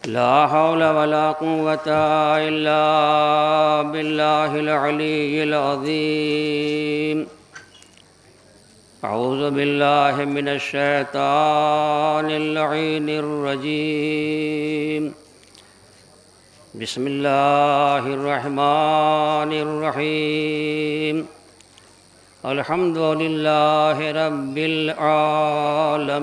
لا حول ولا قوة إلا بالله العلي العظيم. أعوذ بالله من الشيطان اللعين الرجيم. بسم الله الرحمن الرحيم. الحمد لله رب العالمين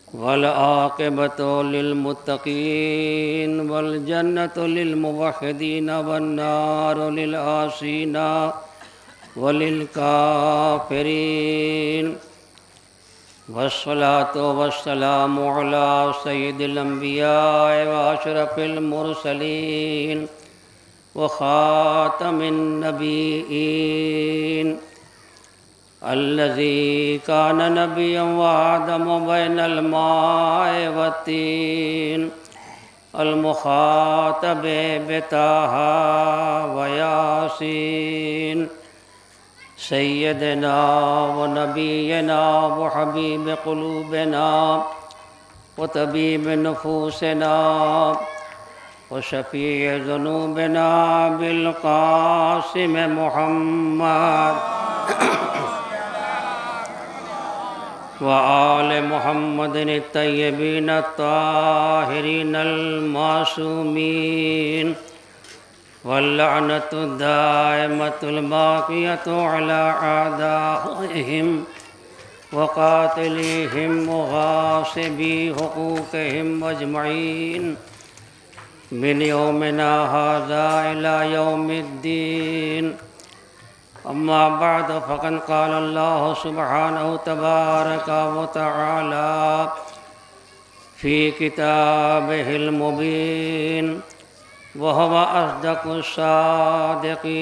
والعاقبة للمتقين والجنة للموحدين والنار للعاصين وللكافرين، والصلاة والسلام على سيد الأنبياء وأشرف المرسلين وخاتم النبيين الذي كان نبيا وآدم بين الماء والطين، المخاطب بطه وياسين، سيدنا ونبينا وحبيب قلوبنا وطبيب نفوسنا وشفيع ذنوبنا بالقاسم محمد وآل محمد الطيبين الطاهرين المعصومين، واللعنة الدائمة الباقية على أعدائهم وقاتليهم وغاصبي حقوقهم أجمعين من يومنا هذا إلى يوم الدين. أما بعد، فقد قال الله سبحانه تبارك وتعالى في كتابه المبين وهو أصدق الصادقين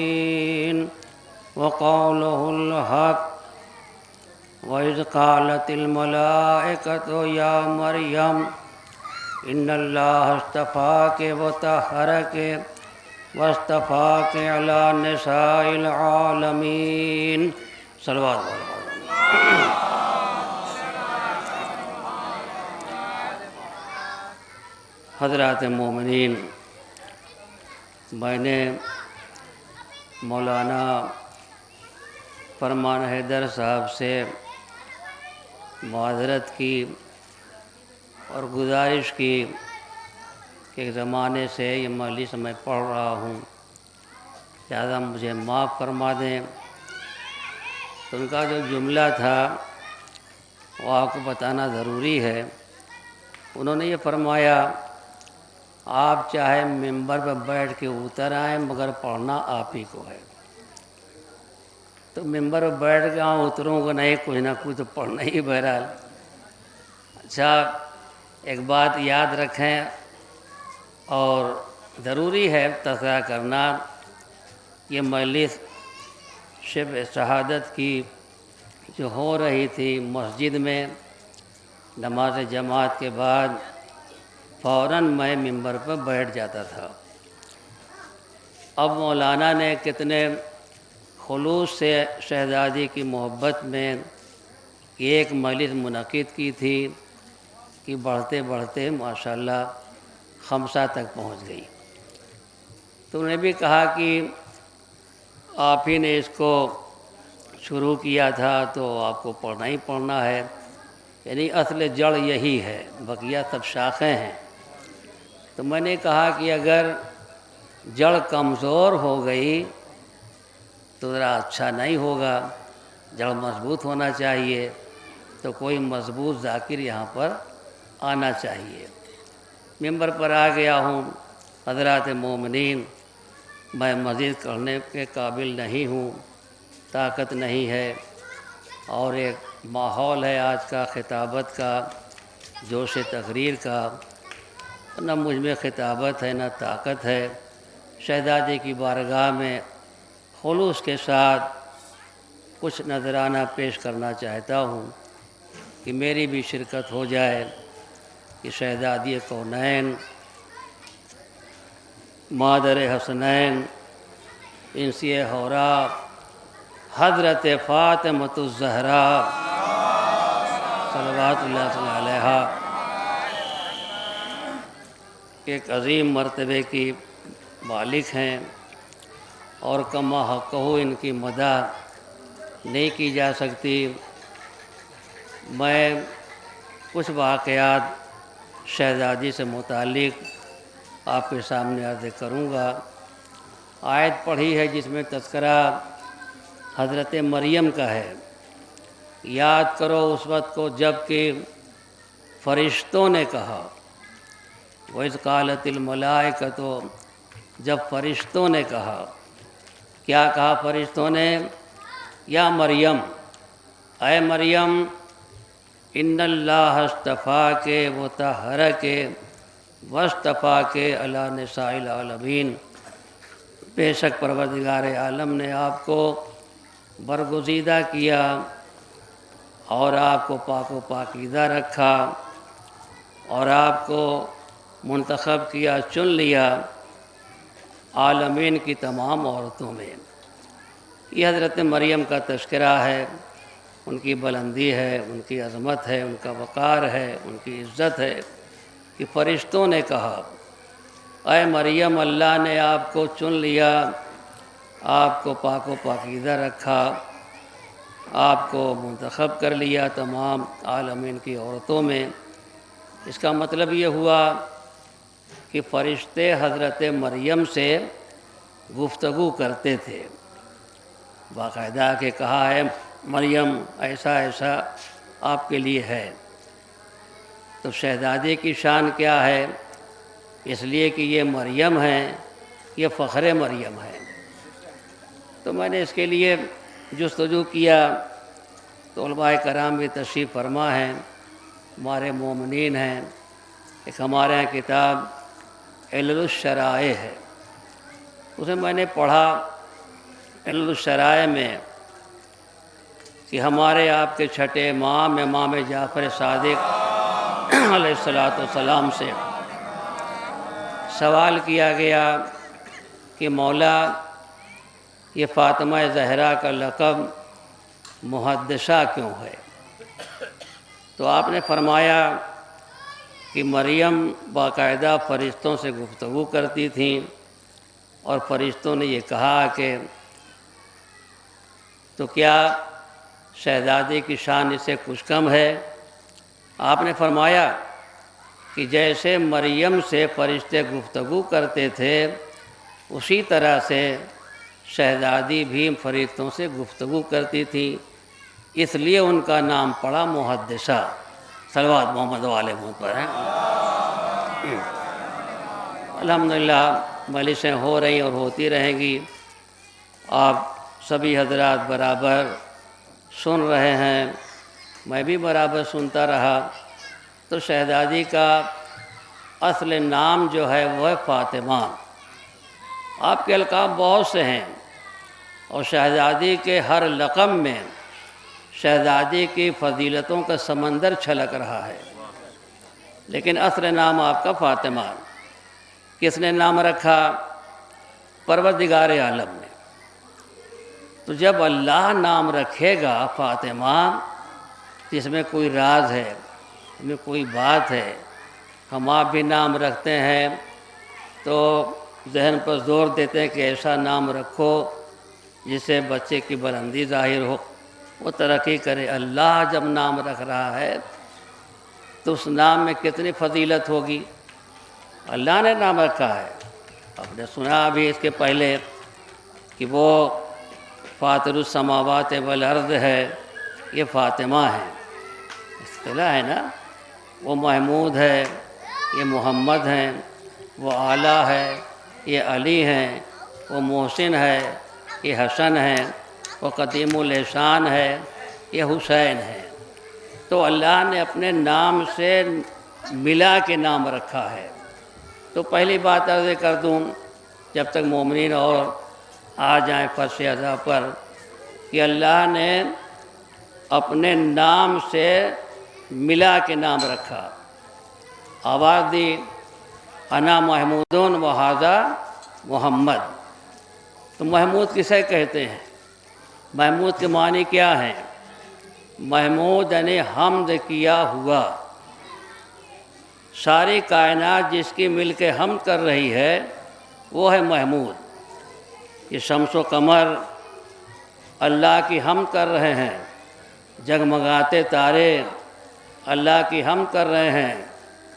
وقوله الحق: وإذ قالت الملائكة يا مريم إن الله اصطفاك وطهرك واصطفاك على نساء العالمین. صلوات حضرات مومنین، میں نے مولانا فرمان حیدر صاحب سے معذرت کی اور گزارش کی کہ ایک زمانے سے یہ مجلس میں پڑھ رہا ہوں، لہٰذا مجھے معاف فرما دیں. تو ان کا جو جملہ تھا وہ آپ کو بتانا ضروری ہے. انہوں نے یہ فرمایا آپ چاہے ممبر پر بیٹھ کے اتر آئیں مگر پڑھنا آپ ہی کو ہے. تو ممبر پر بیٹھ کے اتروں گا نہیں، کچھ نہ کچھ تو پڑھنا ہی بہرحال. اچھا، ایک بات یاد رکھیں اور ضروری ہے تذکرہ کرنا، یہ مجلس شب شہادت کی جو ہو رہی تھی مسجد میں نماز جماعت کے بعد، فوراً میں ممبر پر بیٹھ جاتا تھا. اب مولانا نے کتنے خلوص سے شہزادی کی محبت میں ایک مجلس منعقد کی تھی کہ بڑھتے بڑھتے ماشاءاللہ 5 تک پہنچ گئی. تو انہوں نے بھی کہا کہ آپ ہی نے اس کو شروع کیا تھا تو آپ کو پڑھنا ہی پڑھنا ہے، یعنی اصل جڑ یہی ہے، بقیہ سب شاخیں ہیں. تو میں نے کہا کہ اگر جڑ کمزور ہو گئی تو ذرا اچھا نہیں ہوگا، جڑ مضبوط ہونا چاہیے. تو کوئی مضبوط ذاکر یہاں پر آنا چاہیے. ممبر پر آ گیا ہوں. حضرات مومنین، میں مزید کرنے کے قابل نہیں ہوں، طاقت نہیں ہے، اور ایک ماحول ہے آج کا خطابت کا، جوش تقریر کا. نہ مجھ میں خطابت ہے نہ طاقت ہے. شہزادی کی بارگاہ میں خلوص کے ساتھ کچھ نذرانہ پیش کرنا چاہتا ہوں کہ میری بھی شرکت ہو جائے کہ شہزادی کونین، مادر حسنین، انسی حورا، حضرت فاطمۃ الزہرا صلوات اللہ علیہ ایک عظیم مرتبے کی مالک ہیں اور کما حق ان کی مدح نہیں کی جا سکتی۔ میں کچھ واقعات شہزادی سے متعلق آپ کے سامنے عرض کروں گا۔ آیت پڑھی ہے جس میں تذکرہ حضرت مریم کا ہے۔ یاد کرو اس وقت کو جب کہ فرشتوں نے کہا، وَإِذْ قَالَتِ الْمَلَائِكَةُ، جب فرشتوں نے کہا، کیا کہا فرشتوں نے؟ یا مریم، اے مریم، ان اللہ اصطفاک وطہرک واصطفاک علی نساء العالمین، بے شک پروردگار عالم نے آپ کو برگزیدہ کیا اور آپ کو پاک و پاکیزہ رکھا اور آپ کو منتخب کیا، چن لیا عالمین کی تمام عورتوں میں۔ یہ حضرت مریم کا تذکرہ ہے، ان کی بلندی ہے، ان کی عظمت ہے، ان کا وقار ہے، ان کی عزت ہے کہ فرشتوں نے کہا، اے مریم، اللہ نے آپ کو چن لیا، آپ کو پاک و پاکیزہ رکھا، آپ کو منتخب کر لیا تمام عالمین کی عورتوں میں۔ اس کا مطلب یہ ہوا کہ فرشتے حضرت مریم سے گفتگو کرتے تھے، باقاعدہ کہ کہا ہے مریم ایسا ایسا آپ کے لیے ہے۔ تو شہزادی کی شان کیا ہے؟ اس لیے کہ یہ مریم ہے، یہ فخر مریم ہے۔ تو میں نے اس کے لیے جستجو کیا تو علماء کرام بھی تشریف فرما ہیں، ہمارے مومنین ہیں۔ ایک ہمارے یہاں کتاب علل الشرائع ہے، اسے میں نے پڑھا۔ علل الشرائع میں کہ ہمارے آپ کے چھٹے امام امام جعفر صادق علیہ السلام سے سوال کیا گیا کہ مولا، یہ فاطمہ زہرا کا لقب محدثہ کیوں ہے؟ تو آپ نے فرمایا کہ مریم باقاعدہ فرشتوں سے گفتگو کرتی تھیں اور فرشتوں نے یہ کہا کہ تو کیا شہزادی کی شان اس سے کچھ کم ہے؟ آپ نے فرمایا کہ جیسے مریم سے فرشتے گفتگو کرتے تھے اسی طرح سے شہزادی بھی فرشتوں سے گفتگو کرتی تھی، اس لیے ان کا نام پڑا محدثہ۔ صلوات محمد والے محمد پر ہیں۔ الحمدللہ مجلسیں ہو رہی اور ہوتی رہیں گی، آپ سبھی حضرات برابر سن رہے ہیں، میں بھی برابر سنتا رہا۔ تو شہزادی کا اصل نام جو ہے وہ ہے فاطمہ۔ آپ کے القاب بہت سے ہیں اور شہزادی کے ہر لقب میں شہزادی کی فضیلتوں کا سمندر چھلک رہا ہے، لیکن اصل نام آپ کا فاطمہ۔ کس نے نام رکھا؟ پروردگار عالم نے۔ تو جب اللہ نام رکھے گا فاطمہ، جس میں کوئی راز ہے، اس میں کوئی بات ہے۔ ہم آپ بھی نام رکھتے ہیں تو ذہن پر زور دیتے ہیں کہ ایسا نام رکھو جس سے بچے کی بلندی ظاہر ہو، وہ ترقی کرے۔ اللہ جب نام رکھ رہا ہے تو اس نام میں کتنی فضیلت ہوگی۔ اللہ نے نام رکھا ہے۔ آپ نے سنا بھی اس کے پہلے کہ وہ فاطر السماوات والارض ہے، یہ فاطمہ ہے، اصطلاح ہے نا۔ وہ محمود ہے، یہ محمد ہیں۔ وہ اعلیٰ ہے، یہ علی ہیں۔ وہ محسن ہے، یہ حسن ہے۔ وہ قدیم الاحسان ہے، یہ حسین ہے۔ تو اللہ نے اپنے نام سے ملا کے نام رکھا ہے۔ تو پہلی بات عرض کر دوں، جب تک مومنین اور آ جائیں فرش ادا پر، کہ اللہ نے اپنے نام سے ملا کے نام رکھا۔ آواز دی، انا محمودون و ھذا محمد۔ تو محمود کسے کہتے ہیں؟ محمود کے معنی کیا ہیں؟ محمود یعنی حمد کیا ہوا، ساری کائنات جس کی مل کے حمد کر رہی ہے وہ ہے محمود۔ یہ شمس و قمر اللہ کی حمد کر رہے ہیں، جگمگاتے تارے اللہ کی حمد کر رہے ہیں،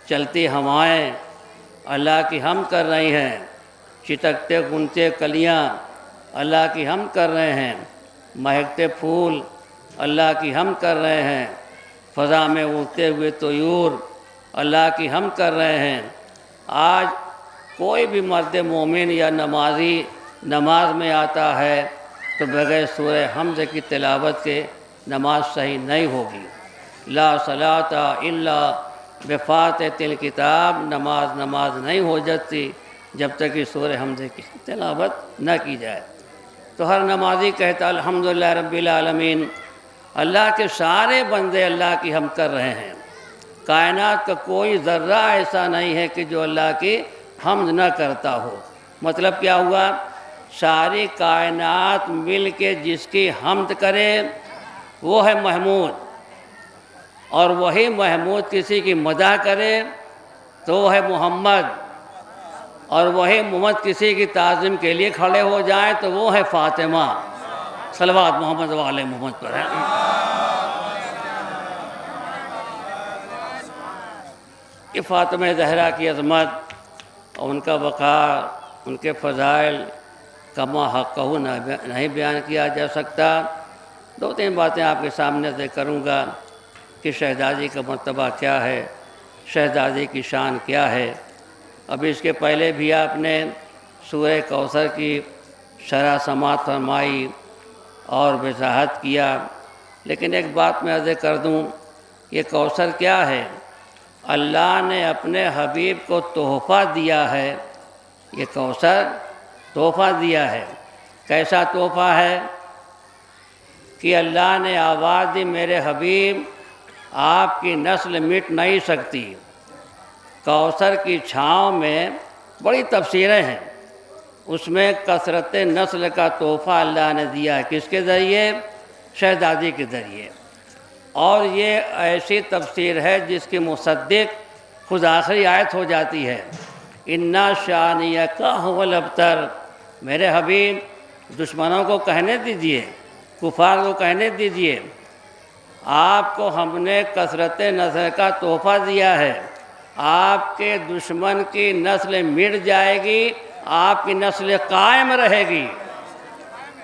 چلتی ہوائیں اللہ کی حمد کر رہی ہیں، چٹکتے گنتے کلیاں اللہ کی حمد کر رہے ہیں، مہکتے پھول اللہ کی حمد کر رہے ہیں، فضا میں اڑتے ہوئے طیور اللہ کی حمد کر رہے ہیں۔ آج کوئی بھی مرد مومن یا نمازی نماز میں آتا ہے تو بغیر سورہ حمد کی تلاوت کے نماز صحیح نہیں ہوگی۔ لا صلاۃ الا بفاتحۃ الکتاب، نماز نہیں ہو جاتی جب تک کہ سورہ حمد کی تلاوت نہ کی جائے۔ تو ہر نمازی کہتا الحمدللہ رب العالمین، اللہ کے سارے بندے اللہ کی حمد کر رہے ہیں۔ کائنات کا کوئی ذرہ ایسا نہیں ہے کہ جو اللہ کی حمد نہ کرتا ہو۔ مطلب کیا ہوا؟ ساری کائنات مل کے جس کی حمد کرے وہ ہے محمود، اور وہی محمود کسی کی مدح کرے تو وہ ہے محمد، اور وہی محمد کسی کی تعظیم کے لیے کھڑے ہو جائیں تو وہ ہے فاطمہ۔ صلوات محمد وعلی محمد پر ہے۔ یہ فاطمہ زہرا کی عظمت اور ان کا وقار، ان کے فضائل کما حقہ نہیں بیان کیا جا سکتا۔ دو تین باتیں آپ کے سامنے سے کروں گا کہ شہزادی کا مرتبہ کیا ہے، شہزادی کی شان کیا ہے۔ ابھی اس کے پہلے بھی آپ نے سورہ کوثر کی شرح سماعت فرمائی اور وضاحت کیا، لیکن ایک بات میں عرض کر دوں، یہ کوثر کیا ہے؟ اللہ نے اپنے حبیب کو تحفہ دیا ہے۔ یہ کوثر تحفہ دیا ہے۔ کیسا تحفہ ہے کہ اللہ نے آواز دی میرے حبیب آپ کی نسل مٹ نہیں سکتی۔ کوثر کی چھاؤں میں بڑی تفسیریں ہیں، اس میں کثرت نسل کا تحفہ اللہ نے دیا ہے۔ کس کے ذریعے؟ شہزادی کے ذریعے۔ اور یہ ایسی تفسیر ہے جس کی مصدق خود آخری آیت ہو جاتی ہے، اِنَّا شَانِئَکَ هُوَ الْأَبْتَرُ۔ میرے حبیب دشمنوں کو کہنے دیجئے، کفار کو کہنے دیجئے، آپ کو ہم نے کثرت نسل کا تحفہ دیا ہے۔ آپ کے دشمن کی نسل مٹ جائے گی، آپ کی نسل قائم رہے گی۔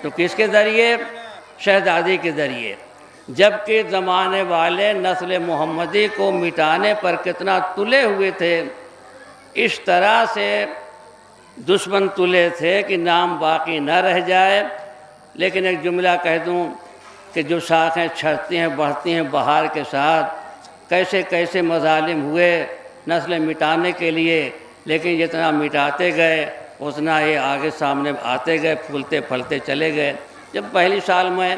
تو کس کے ذریعے؟ شہزادی کے ذریعے۔ جبکہ زمانے والے نسل محمدی کو مٹانے پر کتنا تلے ہوئے تھے، اس طرح سے دشمن تلے تھے کہ نام باقی نہ رہ جائے۔ لیکن ایک جملہ کہہ دوں کہ جو شاخیں چھٹتی ہیں بڑھتی ہیں بہار کے ساتھ، کیسے کیسے مظالم ہوئے نسل مٹانے کے لیے، لیکن جتنا مٹاتے گئے اتنا یہ آگے سامنے آتے گئے، پھولتے پھلتے چلے گئے۔ جب پہلی سال میں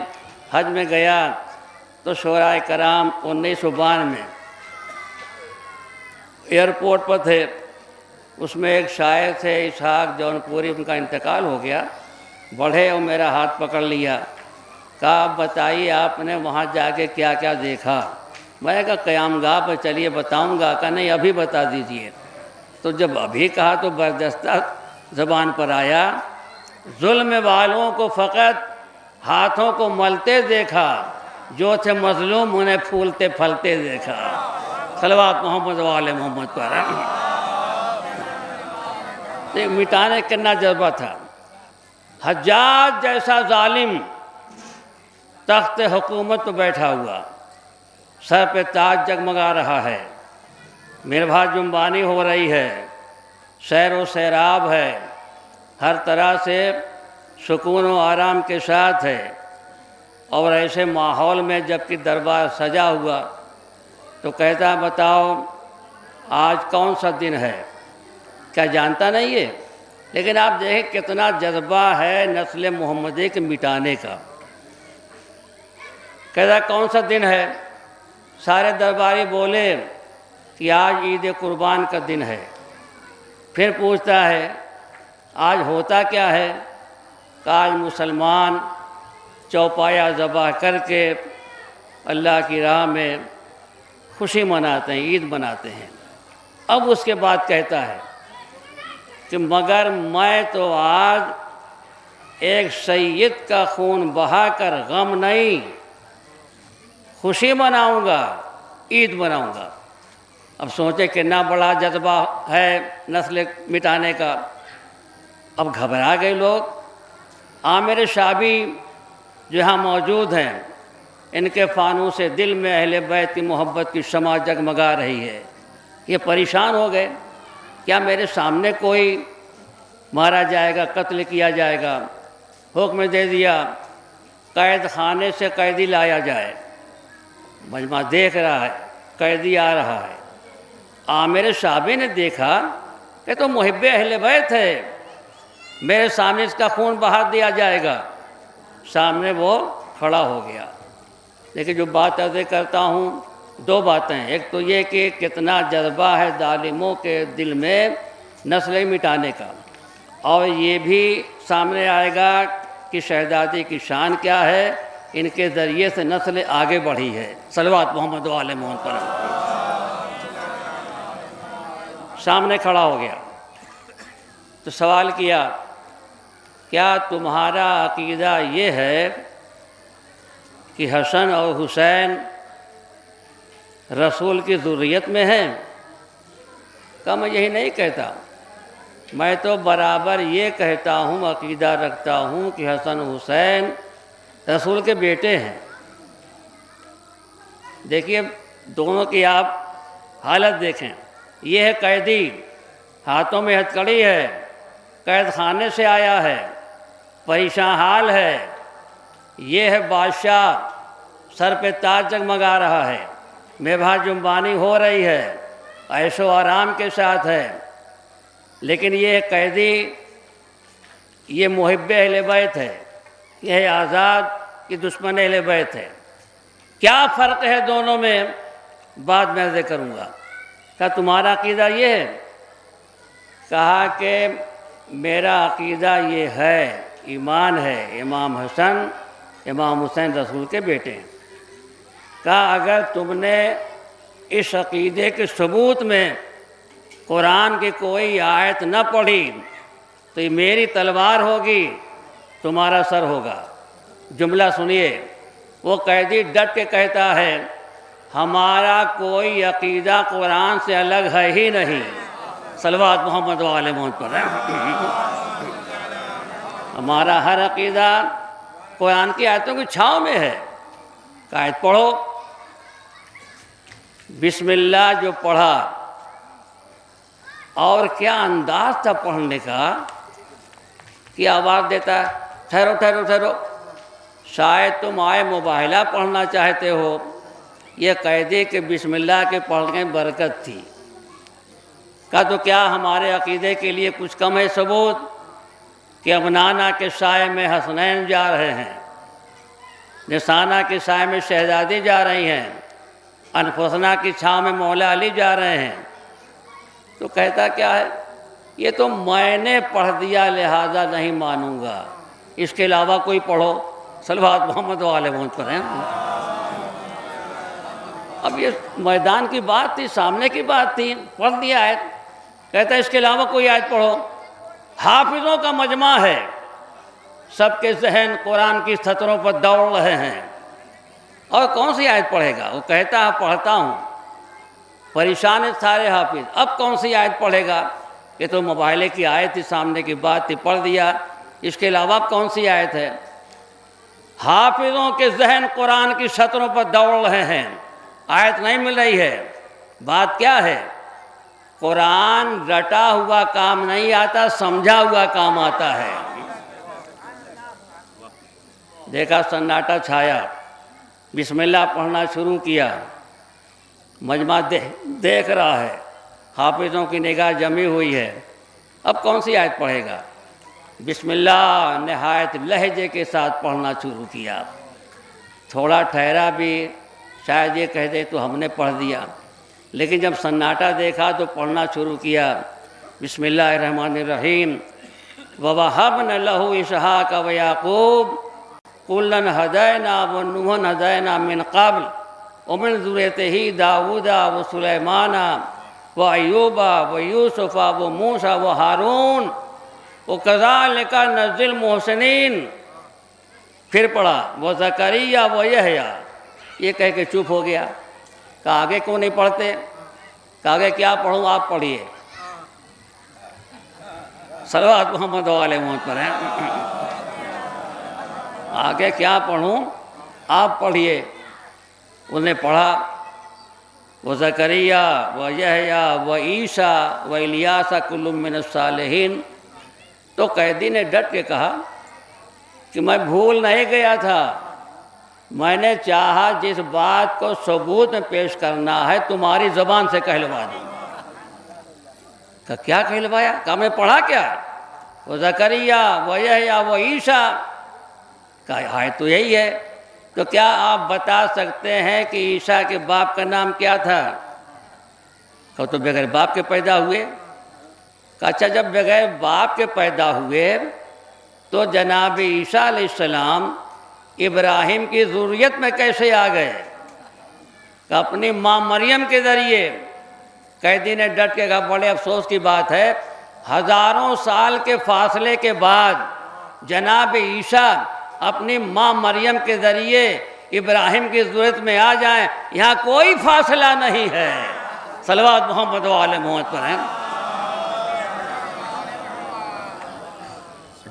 حج میں گیا تو شعراء کرام 1992 میں ایئرپورٹ پر تھے، اس میں ایک شاعر تھے اسحاق جونپوری، ان کا انتقال ہو گیا۔ بڑھے اور میرا ہاتھ پکڑ لیا، کہا آپ بتائیے آپ نے وہاں جا کے کیا کیا دیکھا؟ میں نے کہا قیام گاہ پر چلیے بتاؤں گا۔ کہا نہیں ابھی بتا دیجئے۔ تو جب ابھی کہا تو بردستہ زبان پر آیا، ظلم والوں کو فقط ہاتھوں کو ملتے دیکھا، جو تھے مظلوم انہیں پھولتے پھلتے دیکھا۔ صلوات محمد وعلی محمد پر۔ مٹانے کرنا جذبہ تھا۔ حجاج جیسا ظالم تخت حکومت پہ بیٹھا ہوا، سر پہ تاج جگمگا رہا ہے، مربھا جنبانی ہو رہی ہے، سیر و سیراب ہے، ہر طرح سے سکون و آرام کے ساتھ ہے، اور ایسے ماحول میں جبکہ دربار سجا ہوا تو کہتا بتاؤ آج کون سا دن ہے؟ کیا جانتا نہیں ہے؟ لیکن آپ دیکھیں کتنا جذبہ ہے نسل محمدی کے مٹانے کا۔ کہتا کون سا دن ہے؟ سارے درباری بولے کہ آج عید قربان کا دن ہے۔ پھر پوچھتا ہے آج ہوتا کیا ہے؟ کہ آج مسلمان چوپایا ذبح کر کے اللہ کی راہ میں خوشی مناتے ہیں، عید مناتے ہیں۔ اب اس کے بعد کہتا ہے کہ مگر میں تو آج ایک سید کا خون بہا کر غم نہیں خوشی مناؤں گا، عید مناؤں گا۔ اب سوچے کتنا بڑا جذبہ ہے نسل مٹانے کا۔ اب گھبرا گئے لوگ۔ عامر شعبی جو یہاں موجود ہیں، ان کے فانوس سے دل میں اہل بیت کی محبت کی شمع جگمگا رہی ہے۔ یہ پریشان ہو گئے، کیا میرے سامنے کوئی مارا جائے گا، قتل کیا جائے گا؟ حکم دے دیا قید خانے سے قیدی لایا جائے۔ مجمع دیکھ رہا ہے، قیدی آ رہا ہے۔ عامر شعبی نے دیکھا کہ تو محب اہل بیت ہے، میرے سامنے اس کا خون بہا دیا جائے گا۔ سامنے وہ کھڑا ہو گیا۔ لیکن جو بات عرض کرتا ہوں، دو باتیں، ایک تو یہ کہ کتنا جذبہ ہے ظالموں کے دل میں نسل مٹانے کا، اور یہ بھی سامنے آئے گا کہ شہزادی کی شان کیا ہے، ان کے ذریعے سے نسل آگے بڑھی ہے۔ صلوات محمد و آل محمد پر۔ سامنے کھڑا ہو گیا تو سوال کیا، کیا تمہارا عقیدہ یہ ہے کہ حسن اور حسین رسول کی ذریت میں ہیں؟ کہا میں یہی نہیں کہتا، میں تو برابر یہ کہتا ہوں، عقیدہ رکھتا ہوں کہ حسن حسین رسول کے بیٹے ہیں۔ دیکھیے دونوں کی آپ حالت دیکھیں، یہ ہے قیدی، ہاتھوں میں ہتھکڑی ہے، قید خانے سے آیا ہے، پریشان حال ہے۔ یہ ہے بادشاہ، سر پہ تاج جگمگا رہا ہے، میوہ جنبانی ہو رہی ہے، عیش و آرام کے ساتھ ہے۔ لیکن یہ قیدی، یہ محب اہل بیت ہے، یہ آزاد کی دشمن اہل بیت ہے۔ کیا فرق ہے دونوں میں؟ بعد میں عرض کروں گا۔ کہا تمہارا عقیدہ یہ ہے؟ کہا کہ میرا عقیدہ یہ ہے، ایمان ہے، امام حسن امام حسین رسول کے بیٹے ہیں۔ کہا اگر تم نے اس عقیدے کے ثبوت میں قرآن کی کوئی آیت نہ پڑھی تو یہ میری تلوار ہوگی، تمہارا سر ہوگا۔ جملہ سنیے، وہ قیدی ڈٹ کے کہتا ہے ہمارا کوئی عقیدہ قرآن سے الگ ہے ہی نہیں۔ صلوات محمد و آل محمد پر۔ ہمارا ہر عقیدہ قرآن کی آیتوں کی چھاؤں میں ہے۔ آیت پڑھو۔ بسم اللہ جو پڑھا، اور کیا انداز تھا پڑھنے کا کہ آواز دیتا ہے ٹھہرو ٹھہرو ٹھہرو، شاید تم آئے مباہلہ پڑھنا چاہتے ہو۔ یہ قیدی کے بسم اللہ کے پڑھنے میں برکت تھی۔ کہا تو کیا ہمارے عقیدے کے لیے کچھ کم ہے ثبوت کہ ابنانہ کے سائے میں حسنین جا رہے ہیں، نسانہ کے سائے میں شہزادی جا رہی ہیں، انفسنا کی چھاؤں میں مولا علی جا رہے ہیں؟ تو کہتا کیا ہے، یہ تو میں نے پڑھ دیا لہذا نہیں مانوں گا، اس کے علاوہ کوئی پڑھو۔ صلوات محمد و آل محمد پر ہیں۔ اب یہ میدان کی بات تھی، سامنے کی بات تھی، پڑھ دیا آیت۔ کہتا ہے اس کے علاوہ کوئی آیت پڑھو۔ حافظوں کا مجمع ہے، سب کے ذہن قرآن کی سطروں پر دوڑ رہے ہیں، اور کون سی آیت پڑھے گا؟ وہ کہتا ہے پڑھتا ہوں۔ پریشان ہے سارے حافظ، اب کون سی آیت پڑھے گا؟ یہ تو مباہلے کی آیت تھی، سامنے کی بات تھی، پڑھ دیا، اس کے علاوہ اب کون سی آیت ہے؟ حافظوں کے ذہن قرآن کی سطروں پر دوڑ رہے ہیں، آیت نہیں مل رہی ہے۔ بات کیا ہے؟ قرآن رٹا ہوا کام نہیں آتا، سمجھا ہوا کام آتا ہے۔ دیکھا سناٹا چھایا، بسم اللہ پڑھنا شروع کیا، مجمع دیکھ رہا ہے، حافظوں کی نگاہ جمی ہوئی ہے، اب کون سی آیت پڑھے گا؟ بسم اللہ نہایت لہجے کے ساتھ پڑھنا شروع کیا۔ تھوڑا ٹھہرا بھی، شاید یہ کہہ دے تو ہم نے پڑھ دیا، لیکن جب سناٹا دیکھا تو پڑھنا شروع کیا۔ بسم اللہ الرحمن الرحیم۔ وَوَهَبْنَا لَهُ إِسْحَاقَ وَيَعْقُوبَ كُلًّا هَدَيْنَا وَنُوحًا هَدَيْنَا مِنْ قَبْلُ وَمِنْ ذُرِّيَّتِهِ دَاوُودَ وَسُلَيْمَانَ وأيوب ويوسف وموسى وہارون وكذلك نجزي المحسنين. پھر پڑھا وزکریا ویحییٰ. یہ کہہ کے چپ ہو گیا. کہا آگے کیوں نہیں پڑھتے؟ کہا آگے کیا پڑھوں؟ آپ پڑھیے. صلوات محمد علیہ محمد پر ہیں. آگے کیا پڑھوں؟ آپ پڑھیے. انہوں نے پڑھا وزکریا ویحییٰ وعیسیٰ والیاس کل من الصالحین. تو قیدی نے ڈٹ کے کہا کہ میں بھول نہیں گیا تھا، میں نے چاہا جس بات کو ثبوت میں پیش کرنا ہے تمہاری زبان سے کہلوا دوں. کہا کیا کہلوایا؟ کہا میں پڑھا کیا؟ وزکریا ویحییٰ وعیسیٰ. کہا ہے تو یہی ہے. تو کیا آپ بتا سکتے ہیں کہ عیسیٰ کے باپ کا نام کیا تھا؟ کہا تو بغیر باپ کے پیدا ہوئے. کہا اچھا جب بغیر باپ کے پیدا ہوئے تو جناب عیسیٰ علیہ السلام ابراہیم کی ذریت میں کیسے آ گئے؟ کہ اپنی ماں مریم کے ذریعے. قیدی نے ڈٹ کے کہا بڑے افسوس کی بات ہے، ہزاروں سال کے فاصلے کے بعد جناب عیسیٰ اپنی ماں مریم کے ذریعے ابراہیم کی ذریت میں آ جائیں، یہاں کوئی فاصلہ نہیں ہے. صلوات محمد وآل محمد پر ہیں.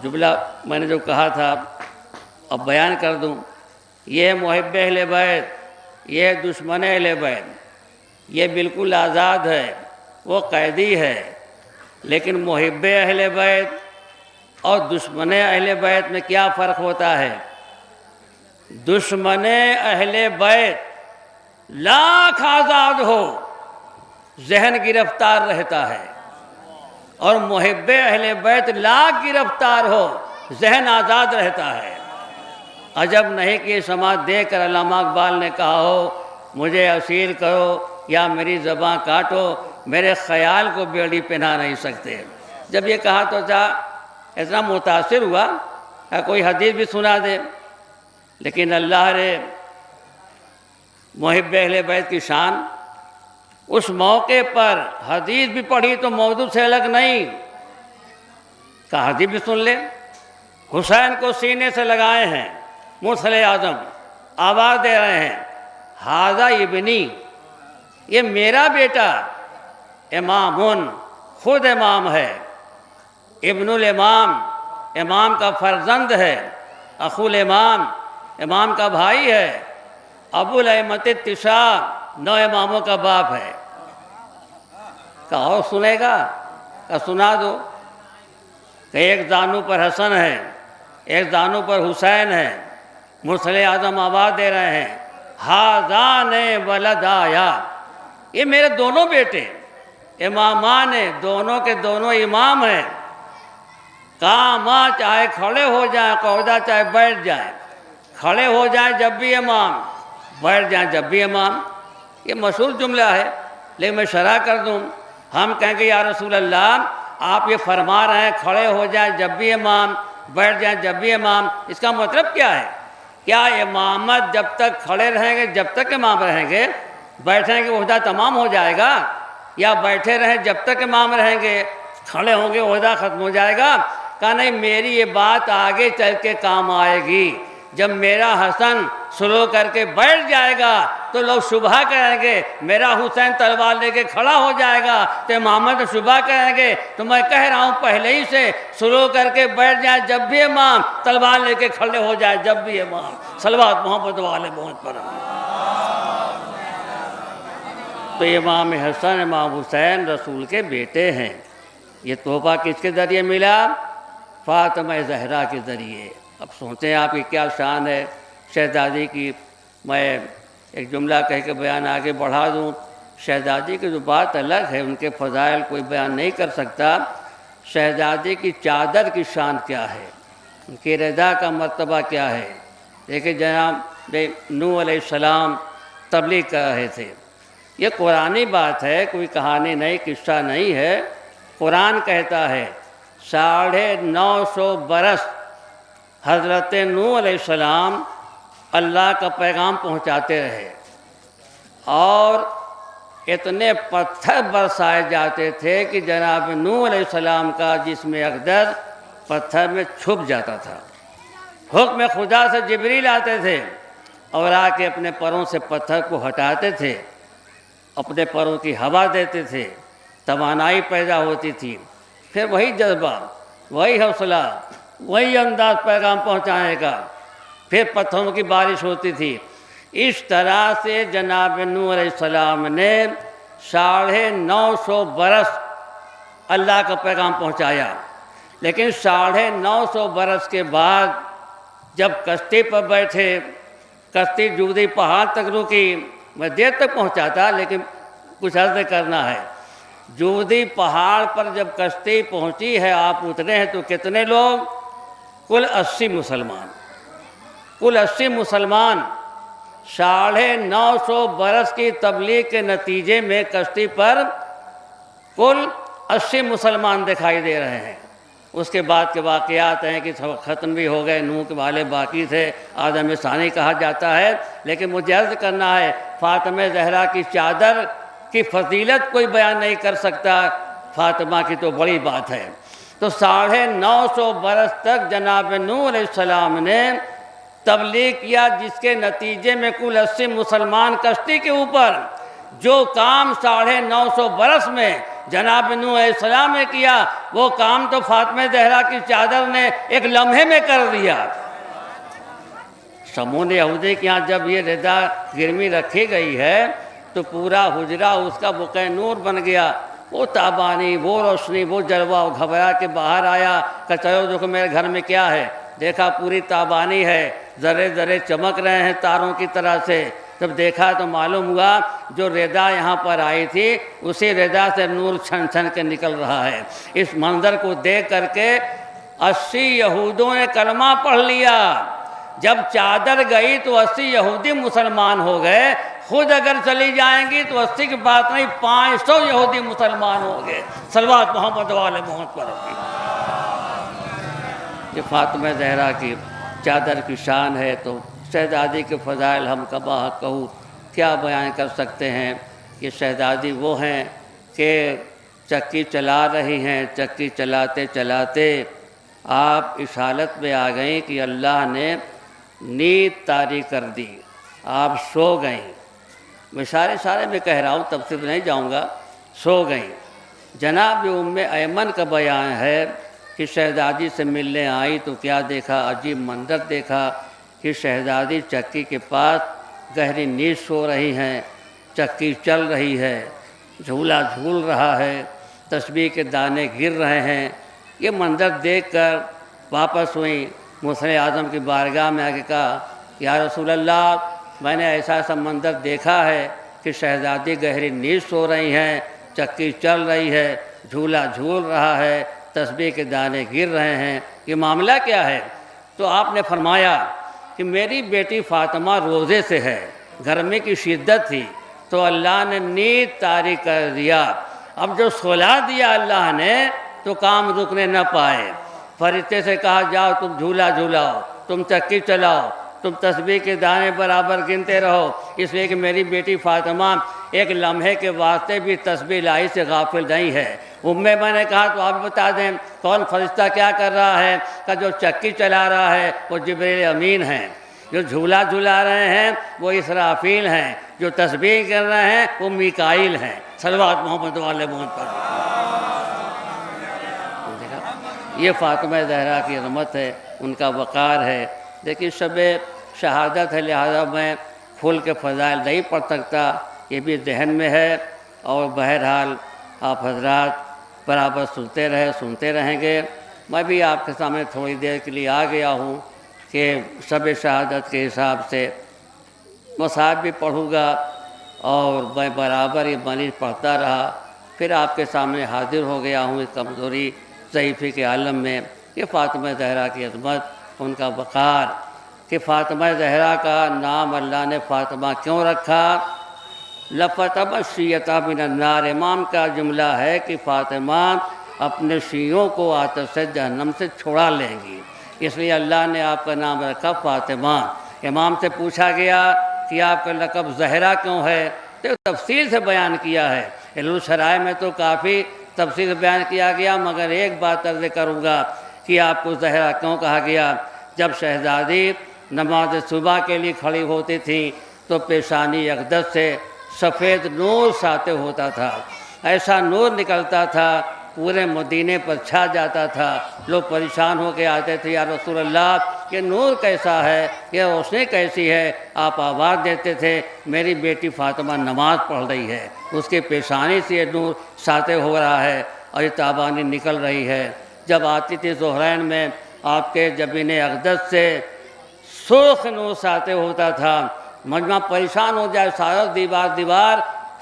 جملہ میں نے جو کہا تھا اب بیان کر دوں. یہ محب اہل بیت، یہ دشمن اہل بیت، یہ بالکل آزاد ہے، وہ قیدی ہے. لیکن محب اہل بیت اور دشمن اہل بیت میں کیا فرق ہوتا ہے؟ دشمن اہل بیت لاکھ آزاد ہو ذہن گرفتار رہتا ہے، اور محب اہل بیت لاکھ گرفتار ہو ذہن آزاد رہتا ہے. عجب نہیں کہ یہ سماعت دے کر علامہ اقبال نے کہا ہو مجھے اسیر کرو یا میری زباں کاٹو، میرے خیال کو بیڑی پہنا نہیں سکتے. جب یہ کہا تو اتنا متاثر ہوا کہ کوئی حدیث بھی سنا دے. لیکن اللہ نے محب اہل بیت کی شان اس موقع پر حدیث بھی پڑھی تو موضوع سے الگ نہیں. کہا حدیث بھی سن لے. حسین کو سینے سے لگائے ہیں مرسل اعظم، آواز دے رہے ہیں ھذا ابنی، یہ میرا بیٹا. امامن، خود امام ہے، ابن الامام، امام کا فرزند ہے، اخو الامام، امام کا بھائی ہے، ابو الائمۃ التسع، 9 اماموں کا باپ ہے. کہا اور سنے گا؟ کہا سنا دو. کہ ایک زانو پر حسن ہے، ایک زانو پر حسین ہے، مرسل اعظم آواز دے رہے ہیں ھذان ولدایا، یہ میرے دونوں بیٹے امامان ہیں، دونوں کے دونوں امام ہیں. کہاں چاہے کھڑے ہو جائیں، قعودہ چاہے بیٹھ جائیں، کھڑے ہو جائیں جب بھی امام، بیٹھ جائیں جب بھی امام. یہ مشہور جملہ ہے لیکن میں شرح کر دوں. ہم کہیں گے یا رسول اللہ آپ یہ فرما رہے ہیں کھڑے ہو جائیں جب بھی امام، بیٹھ جائیں جب بھی امام، اس کا مطلب کیا ہے؟ کیا امامت جب تک کھڑے رہیں گے جب تک امام رہیں گے، بیٹھیں گے عہدہ تمام ہو جائے گا؟ یا بیٹھے رہیں جب تک امام رہیں گے، کھڑے ہوں گے عہدہ ختم ہو جائے گا؟ کہا نہیں، میری یہ بات آگے چل کے کام آئے گی. جب میرا حسن سلو کر کے بیٹھ جائے گا تو لوگ شبہ کریں گے، میرا حسین تلوار لے کے کھڑا ہو جائے گا تو امامت شبہ کریں گے. تو میں کہہ رہا ہوں پہلے ہی سے سلو کر کے بیٹھ جائے جب بھی امام، تلوار لے کے کھڑے ہو جائے جب بھی امام. صلوات محمد والے محمد پر. تو امام حسن امام حسین رسول کے بیٹے ہیں. یہ تحفہ کس کے ذریعے ملا؟ فاطمہ زہرا کے ذریعے. اب سوچیں آپ کی کیا شان ہے شہزادی کی. میں ایک جملہ کہہ کے بیان آگے بڑھا دوں. شہزادی کی جو بات الگ ہے، ان کے فضائل کوئی بیان نہیں کر سکتا. شہزادی کی چادر کی شان کیا ہے، ان کی رضا کا مرتبہ کیا ہے. دیکھیں جناب نوح علیہ السلام تبلیغ کر رہے تھے. یہ قرآنی بات ہے، کوئی کہانی نہیں، قصہ نہیں ہے. قرآن کہتا ہے 950 برس حضرت نوح علیہ السلام اللہ کا پیغام پہنچاتے رہے، اور اتنے پتھر برسائے جاتے تھے کہ جناب نوح علیہ السلام کا جسم اقدس پتھر میں چھپ جاتا تھا۔ حکم خدا سے جبریل آتے تھے اور آ کے اپنے پروں سے پتھر کو ہٹاتے تھے، اپنے پروں کی ہوا دیتے تھے، توانائی پیدا ہوتی تھی، پھر وہی جذبہ، وہی حوصلہ، وہی انداز پیغام پہنچانے کا، پھر پتھروں کی بارش ہوتی تھی۔ اس طرح سے جناب نوح علیہ السلام نے 950 برس اللہ کا پیغام پہنچایا، لیکن 950 برس کے بعد جب کشتی پر بیٹھے، کشتی جودی پہاڑ تک رکی، میں دیر تک پہنچاتا لیکن کچھ عرض کرنا ہے۔ جودی پہاڑ پر جب کشتی پہنچی ہے، آپ اترے ہیں تو کتنے لوگ؟ کل 80 مسلمان، کل 80 مسلمان 950 برس کی تبلیغ کے نتیجے میں کشتی پر کل 80 مسلمان دکھائی دے رہے ہیں۔ اس کے بعد کے واقعات ہیں کہ ختم بھی ہو گئے، نوح کے والے باقی تھے، آدم ثانی کہا جاتا ہے، لیکن مجھے عرض کرنا ہے فاطمہ زہرا کی چادر کی فضیلت کوئی بیان نہیں کر سکتا، فاطمہ کی تو بڑی بات ہے۔ تو 950 برس تک جناب نوح علیہ السلام نے تبلیغ کیا، جس کے نتیجے میں کل 80 مسلمان کشتی کے اوپر، جو کام 950 برس میں جناب نوح علیہ السلام نے کیا، وہ کام تو فاطمہ زہرا کی چادر نے ایک لمحے میں کر دیا۔ شمعون یہودی کے یہاں جب یہ رضا گرمی رکھی گئی ہے تو پورا حجرہ اس کا بقع نور بن گیا۔ وہ تابانی، وہ روشنی، وہ جلوہ، وہ گھبرا کے باہر آیا کہ چلو دیکھو میرے گھر میں کیا ہے، دیکھا پوری تابانی ہے، ذرے ذرے چمک رہے ہیں تاروں کی طرح سے۔ جب دیکھا تو معلوم ہوا جو رضا یہاں پر آئی تھی اسی رضا سے نور چھن چھن کے نکل رہا ہے۔ اس منظر کو دیکھ کر کے 80 یہودوں نے کلمہ پڑھ لیا۔ جب چادر گئی تو 80 یہودی مسلمان ہو گئے، خود اگر چلی جائیں گی تو 80 کی بات نہیں، 500 یہودی مسلمان ہو گئے۔ صلوات محمد والے محمد پر۔ یہ فاطمہ زہرا کی چادر کی شان ہے، تو شہزادی کے فضائل ہم کبا کہوں کیا بیان کر سکتے ہیں۔ یہ شہزادی وہ ہیں کہ چکی چلا رہی ہیں، چکی چلاتے چلاتے آپ اس حالت میں آ گئیں کہ اللہ نے نیند طاری کر دی، آپ سو گئیں۔ میں سارے میں کہہ رہا ہوں، تفصیل نہیں جاؤں گا، سو گئیں۔ جناب ام ایمن کا بیان ہے کہ شہزادی سے ملنے آئی تو کیا دیکھا، عجیب منظر دیکھا کہ شہزادی چکی کے پاس گہری نیند سو رہی ہیں، چکی چل رہی ہے، جھولا جھول رہا ہے، تسبیح کے دانے گر رہے ہیں۔ یہ منظر دیکھ کر واپس ہوئیں، موسیٰ اعظم کی بارگاہ میں آ کے کہا یا رسول اللہ، میں نے ایسا منظر دیکھا ہے کہ شہزادی گہری نیند سو رہی ہیں، چکی چل رہی ہے، جھولا جھول رہا ہے، تسبیح کے دانے گر رہے ہیں، یہ معاملہ کیا ہے؟ تو آپ نے فرمایا کہ میری بیٹی فاطمہ روزے سے ہے، گرمی کی شدت تھی تو اللہ نے نیند طاری کر دیا۔ اب جو سلا دیا اللہ نے تو کام رکنے نہ پائے۔ فرشتے سے کہا جاؤ تم جھولا جھولاؤ، تم چکی چلاؤ، تم تسبیح کے دانے برابر گنتے رہو، اس لیے کہ میری بیٹی فاطمہ ایک لمحے کے واسطے بھی تسبیح لائی سے غافل نہیں ہے۔ میں نے کہا تو آپ بتا دیں کون فرشتہ کیا کر رہا ہے؟ کہ جو چکی چلا رہا ہے وہ جبریل امین ہیں، جو جھولا جھلا رہے ہیں وہ اسرافیل ہیں، جو تسبیح کر رہے ہیں وہ میکائیل ہیں۔ صلوات محمد والے محمد پر۔ یہ فاطمہ زہرا کی عظمت ہے، ان کا وقار ہے۔ لیکن شب شہادت ہے، لہذا میں پھول کے فضائل نہیں پڑھ سکتا، یہ بھی ذہن میں ہے، اور بہرحال آپ حضرات برابر سنتے رہیں گے۔ میں بھی آپ کے سامنے تھوڑی دیر کے لیے آ گیا ہوں کہ شب شہادت کے حساب سے مصاحف بھی پڑھوں گا، اور میں برابر یہ منیج پڑھتا رہا، پھر آپ کے سامنے حاضر ہو گیا ہوں اس کمزوری ضعیفی کے عالم میں۔ یہ فاطمہ زہرا کی عظمت، ان کا وقار، کہ فاطمہ زہرا کا نام اللہ نے فاطمہ کیوں رکھا؟ لفطم الشیعۃ من النار، امام کا جملہ ہے کہ فاطمہ اپنے شیعوں کو آتش جہنم سے چھڑا لیں گی، اس لیے اللہ نے آپ کا نام رکھا فاطمہ۔ امام سے پوچھا گیا کہ آپ کا لقب زہرا کیوں ہے؟ تو تفصیل سے بیان کیا ہے۔ علوم شرائع میں تو کافی تفصیل سے بیان کیا گیا، مگر ایک بات عرض کروں گا کہ آپ کو زہرا کیوں کہا گیا؟ جب شہزادی نماز صبح کے لیے کھڑی ہوتی تھیں تو پیشانی اقدس سے سفید نور ساطع ہوتا تھا، ایسا نور نکلتا تھا پورے مدینے پر چھا جاتا تھا۔ لوگ پریشان ہو کے آتے تھے، یا رسول اللہ یہ نور کیسا ہے، یہ روشنی کیسی ہے؟ آپ آواز دیتے تھے میری بیٹی فاطمہ نماز پڑھ رہی ہے، اس کی پیشانی سے یہ نور ساطع ہو رہا ہے اور یہ تابانی نکل رہی ہے۔ جب آتی تھی ظہرین میں آپ کے جبین اقدس سے سرخ نور ساطع ہوتا تھا، مجمع پریشان ہو جائے، سارا دیوار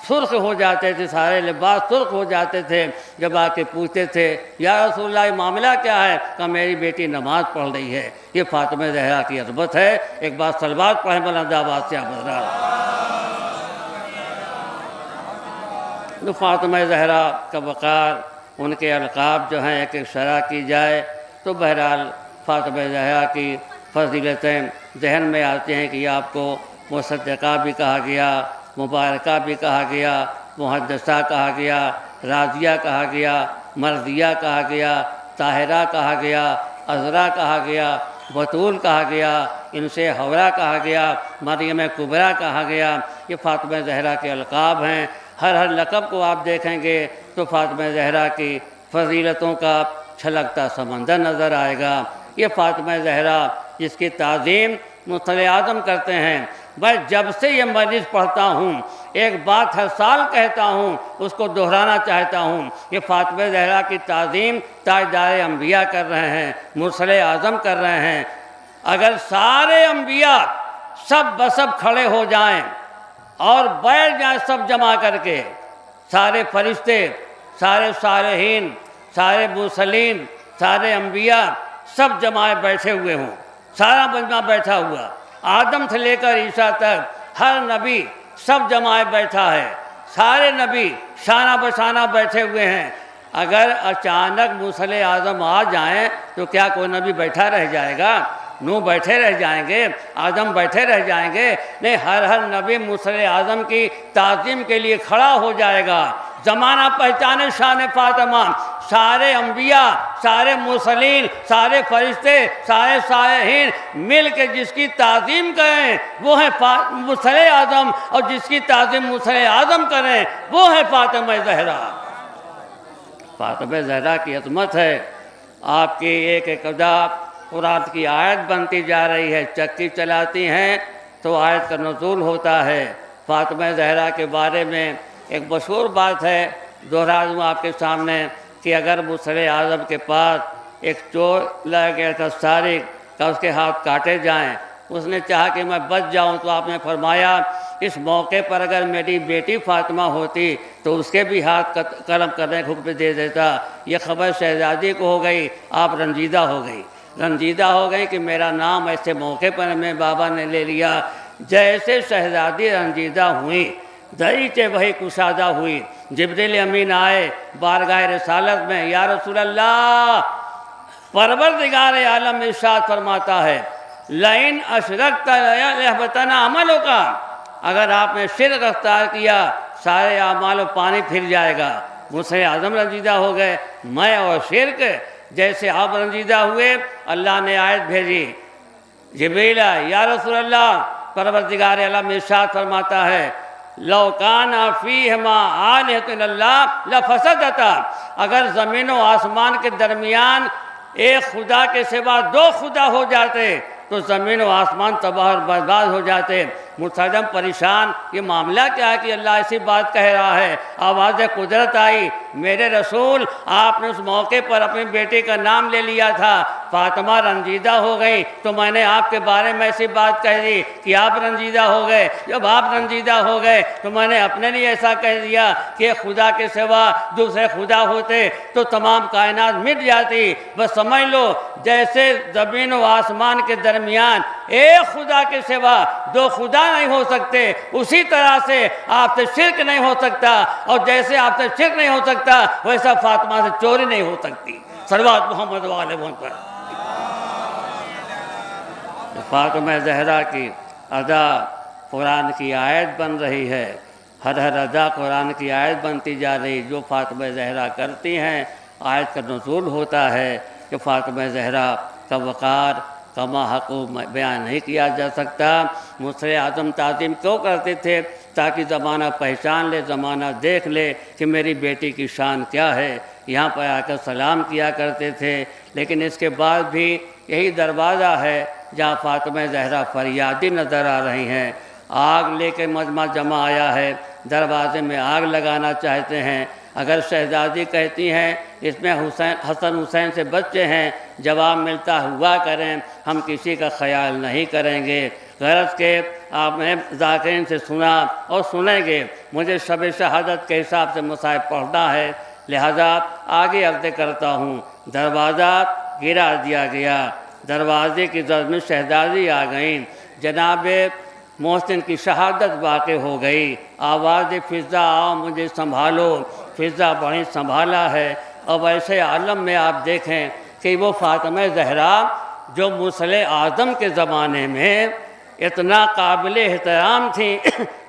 سرخ ہو جاتے تھے، سارے لباس سرخ ہو جاتے تھے۔ جب آ کے پوچھتے تھے یا رسول اللہ یہ معاملہ کیا ہے؟ کہ میری بیٹی نماز پڑھ رہی ہے۔ یہ فاطمہ زہرا کی عظمت ہے۔ ایک بار صلوات پڑھیں بلند آواز سے آپ حضرات۔ تو فاطمہ زہرا کا وقار، ان کے القاب جو ہیں ایک ایک شرح کی جائے تو بہرحال فاطمہ زہرا کی فضیلتیں ذہن میں آتے ہیں کہ آپ کو مصدقہ بھی کہا گیا، مبارکہ بھی کہا گیا، محدثہ کہا گیا، راضیہ کہا گیا، مرضیہ کہا گیا، طاہرہ کہا گیا، عذرا کہا گیا، بطول کہا گیا، ان سے حورہ کہا گیا، مریم کبریٰ کہا گیا۔ یہ فاطمہ زہرا کے القاب ہیں۔ ہر لقب کو آپ دیکھیں گے تو فاطمہ زہرا کی فضیلتوں کا چھلکتا سمندر نظر آئے گا۔ یہ فاطمہ زہرا جس کی تعظیم مصطفیٰ اعظم کرتے ہیں، بس جب سے یہ مجلس پڑھتا ہوں ایک بات ہر سال کہتا ہوں، اس کو دہرانا چاہتا ہوں۔ یہ فاطمہ زہرا کی تعظیم تاجدار انبیاء کر رہے ہیں، مرسل اعظم کر رہے ہیں۔ اگر سارے انبیاء سب بسب کھڑے ہو جائیں اور بیٹھ جائیں سب جمع کر کے، سارے فرشتے، سارے صالحین، سارے مرسلین، سارے انبیاء سب جمع بیٹھے ہوئے ہوں، سارا مجمع بیٹھا ہوا، آدم سے لے کر عیسیٰ تک ہر نبی سب جمع بیٹھا ہے، سارے نبی شانہ بشانہ بیٹھے ہوئے ہیں۔ اگر اچانک مرسل اعظم آ جائیں تو کیا کوئی نبی بیٹھا رہ جائے گا؟ نوح بیٹھے رہ جائیں گے؟ آدم بیٹھے رہ جائیں گے؟ نہیں، ہر نبی مرسل اعظم کی تعظیم کے لیے کھڑا ہو جائے گا۔ زمانہ پہچانے شان فاطمہ، سارے انبیاء، سارے مرسلین، سارے فرشتے، سارے صالحین مل کے جس کی تعظیم کریں وہ ہے مرسل اعظم، اور جس کی تعظیم مرسل اعظم کریں وہ ہے فاطمہ زہرا۔ فاطمہ زہرا کی عظمت ہے۔ آپ کی ایک ایک ادا قرآن کی آیت بنتی جا رہی ہے، چکی چلاتی ہیں تو آیت کا نزول ہوتا ہے۔ فاطمہ زہرا کے بارے میں ایک مشہور بات ہے، دہرا دوں آپ کے سامنے کہ اگر مرسل اعظم کے پاس ایک چور لگ گیا تھا سارق کا، اس کے ہاتھ کاٹے جائیں، اس نے چاہا کہ میں بچ جاؤں تو آپ نے فرمایا اس موقع پر اگر میری بیٹی فاطمہ ہوتی تو اس کے بھی ہاتھ قلم کرنے کے حکم دے دیتا۔ یہ خبر شہزادی کو ہو گئی، آپ رنجیدہ ہو گئی کہ میرا نام ایسے موقع پر میں بابا نے لے لیا۔ جیسے شہزادی رنجیدہ ہوئی، دریچے وہی کشادہ ہوئی، جبریل امین آئے بارگاہ رسالت میں، یا رسول اللہ پروردگار عالم ارشاد فرماتا ہے لئن اشرکت لیحبطن عملک، اگر آپ نے شرک اختیار کیا سارے اعمال و پانی پھر جائے گا۔ مرسل اعظم رنجیدہ ہو گئے، میں اور شرک۔ جیسے آپ رنجیدہ ہوئے اللہ نے آیت بھیجی، جبریل یا رسول اللہ پروردگار عالم ارشاد فرماتا ہے لو کان فیہما آلہۃ الا اللہ لفسدتا، اگر زمین و آسمان کے درمیان ایک خدا کے سوا دو خدا ہو جاتے تو زمین و آسمان تباہ اور برباد ہو جاتے۔ مرتضی پریشان، یہ معاملہ کیا ہے کہ اللہ ایسی بات کہہ رہا ہے؟ آواز قدرت آئی، میرے رسول آپ نے اس موقع پر اپنی بیٹی کا نام لے لیا تھا، فاطمہ رنجیدہ ہو گئی تو میں نے آپ کے بارے میں ایسی بات کہہ دی کہ آپ رنجیدہ ہو گئے۔ جب آپ رنجیدہ ہو گئے تو میں نے اپنے لیے ایسا کہہ دیا کہ خدا کے سوا دوسرے خدا ہوتے تو تمام کائنات مٹ جاتی۔ بس سمجھ لو جیسے زمین و آسمان کے درمیان ایک خدا کے سوا دو خدا نہیں ہو سکتے، اسی طرح سے آپ سے شرک نہیں ہو سکتا، اور جیسے آپ سے شرک نہیں ہو سکتا ویسا فاطمہ سے چوری نہیں ہو سکتی۔ صلوات محمد وعلیہ وسلم پر۔ فاطمہ زہرا کی ادا قرآن کی آیت بن رہی ہے۔ ہر ہر ادا قرآن کی آیت بنتی جا رہی، جو فاطمہ زہرا کرتی ہیں آیت کا نزول ہوتا ہے کہ فاطمہ زہرا کا وقار کما حق بیان نہیں کیا جا سکتا۔ مصر اعظم تعظیم کیوں کرتے تھے؟ تاکہ زمانہ پہچان لے، زمانہ دیکھ لے کہ میری بیٹی کی شان کیا ہے۔ یہاں پر آ کر سلام کیا کرتے تھے، لیکن اس کے بعد بھی یہی دروازہ ہے جہاں فاطمہ زہرا فریادی نظر آ رہی ہیں۔ آگ لے کے مجمع جمع آیا ہے، دروازے میں آگ لگانا چاہتے ہیں۔ اگر شہزادی کہتی ہیں اس میں حسن حسین سے بچے ہیں، جواب ملتا ہوا کریں، ہم کسی کا خیال نہیں کریں گے۔ غرض کہ آپ نے ذاکرین سے سنا اور سنیں گے، مجھے شب شہادت کے حساب سے مصائب پڑھنا ہے، لہذا آگے عرض کرتا ہوں۔ دروازہ گرا دیا گیا، دروازے کی زد میں شہزادی آ گئیں، جناب محسن کی شہادت واقع ہو گئی۔ آواز فضا آؤ مجھے سنبھالو، فضا بڑی سنبھالا ہے۔ اب ایسے عالم میں آپ دیکھیں کہ وہ فاطمہ زہرا جو مصر اعظم کے زمانے میں اتنا قابل احترام تھی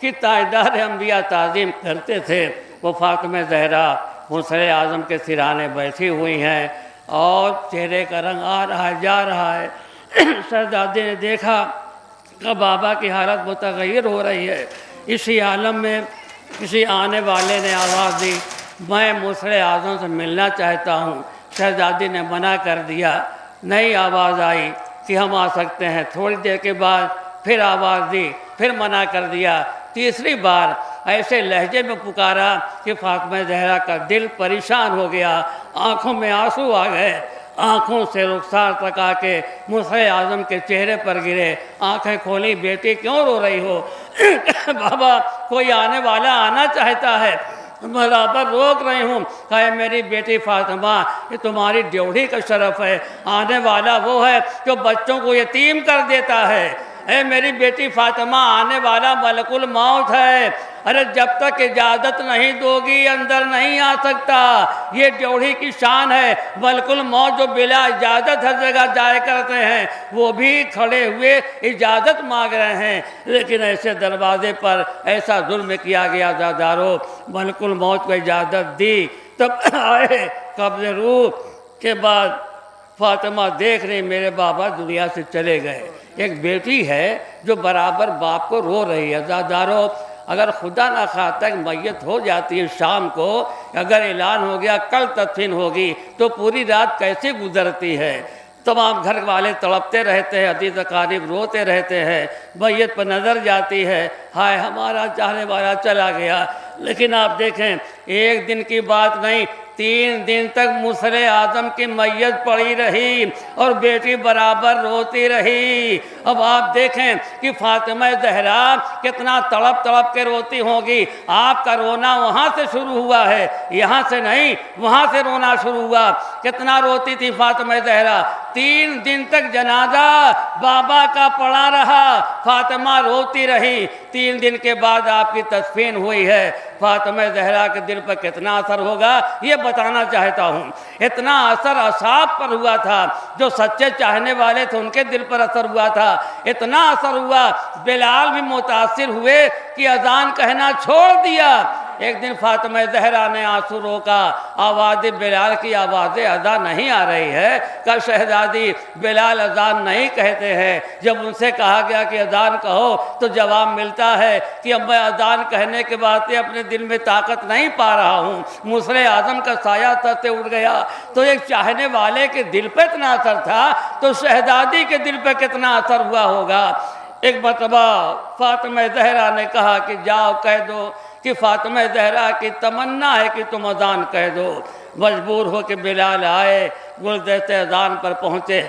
کہ تاجدار انبیاء تعظیم کرتے تھے، وہ فاطمہ زہرا مصر اعظم کے سرانے بیٹھی ہوئی ہیں اور چہرے کا رنگ آ رہا ہے جا رہا ہے۔ شہزادے نے دیکھا کہ بابا کی حالت متغیر ہو رہی ہے۔ اسی عالم میں کسی آنے والے نے آواز دی، میں مصر اعظم سے ملنا چاہتا ہوں۔ شہزادی نے منع کر دیا۔ نئی آواز آئی کہ ہم آ سکتے ہیں۔ تھوڑی دیر کے بعد پھر آواز دی، پھر منع کر دیا۔ تیسری بار ایسے لہجے میں پکارا کہ فاطمہ زہرا کا دل پریشان ہو گیا، آنکھوں میں آنسو آ گئے، آنکھوں سے رخسار تک آ کے مصر اعظم کے چہرے پر گرے۔ آنکھیں کھولی، بیٹی کیوں رو رہی ہو؟ بابا کوئی آنے والا آنا چاہتا ہے، برابر روک رہی ہوں۔ کہے میری بیٹی فاطمہ، یہ تمہاری ڈیوڑھی کا شرف ہے، آنے والا وہ ہے جو بچوں کو یتیم کر دیتا ہے۔ اے میری بیٹی فاطمہ، آنے والا ملک الموت ہے، ارے جب تک اجازت نہیں دو گی اندر نہیں آ سکتا۔ یہ ڈیوڑھی کی شان ہے، ملک الموت جو بلا اجازت ہر جگہ جایا کرتے ہیں، وہ بھی کھڑے ہوئے اجازت مانگ رہے ہیں۔ لیکن ایسے دروازے پر ایسا ظلم کیا گیا زادارو، ملک الموت کو اجازت دی تب آئے قبض روح کے بعد فاطمہ دیکھ رہی میرے بابا دنیا سے چلے گئے۔ ایک بیٹی ہے جو برابر باپ کو رو رہی ہے۔ زادارو اگر خدا نہ خواستہ میت ہو جاتی ہے شام کو، اگر اعلان ہو گیا کل تدفین ہوگی، تو پوری رات کیسے گزرتی ہے؟ تمام گھر والے تڑپتے رہتے ہیں، عزیز اقارب روتے رہتے ہیں، میت پر نظر جاتی ہے، ہائے ہمارا چاہنے والا چلا گیا۔ لیکن آپ دیکھیں ایک دن کی بات نہیں، 3 دن تک مصر اعظم کی میت پڑی رہی اور بیٹی برابر روتی رہی۔ اب آپ دیکھیں کہ فاطمہ زہرا کتنا تڑپ تڑپ کے روتی ہوگی۔ آپ کا رونا وہاں سے شروع ہوا ہے، یہاں سے نہیں، وہاں سے رونا شروع ہوا۔ کتنا روتی تھی فاطمہ زہرا، 3 دن تک جنازہ بابا کا پڑا رہا، فاطمہ روتی رہی۔ 3 دن کے بعد آپ کی تدفین ہوئی ہے۔ فاطمہ زہرا کے دل پر کتنا اثر ہوگا یہ بتانا چاہتا ہوں۔ اتنا اثر اصحاب پر ہوا تھا، جو سچے چاہنے والے تھے ان کے دل پر اثر ہوا تھا۔ اتنا اثر ہوا بلال بھی متاثر ہوئے کہ اذان کہنا چھوڑ دیا۔ ایک دن فاطمہ زہرا نے آنسو روکا، آواز بلال کی آواز اذان نہیں آ رہی ہے، کہ شہزادی بلال اذان نہیں کہتے ہیں۔ جب ان سے کہا گیا کہ اذان کہو تو جواب ملتا ہے کہ اب میں اذان کہنے کے بعد اپنے دل میں طاقت نہیں پا رہا ہوں، مصر اعظم کا سایہ سر سے اٹھ گیا۔ تو ایک چاہنے والے کے دل پہ اتنا اثر تھا تو شہزادی کے دل پہ کتنا اثر ہوا ہوگا۔ ایک مرتبہ فاطمہ زہرا نے کہا کہ جاؤ کہہ دو کہ فاطمہ زہرا کی تمنا ہے کہ تم اذان کہہ دو۔ مجبور ہو کہ بلال آئے، گلدست اذان پر پہنچے،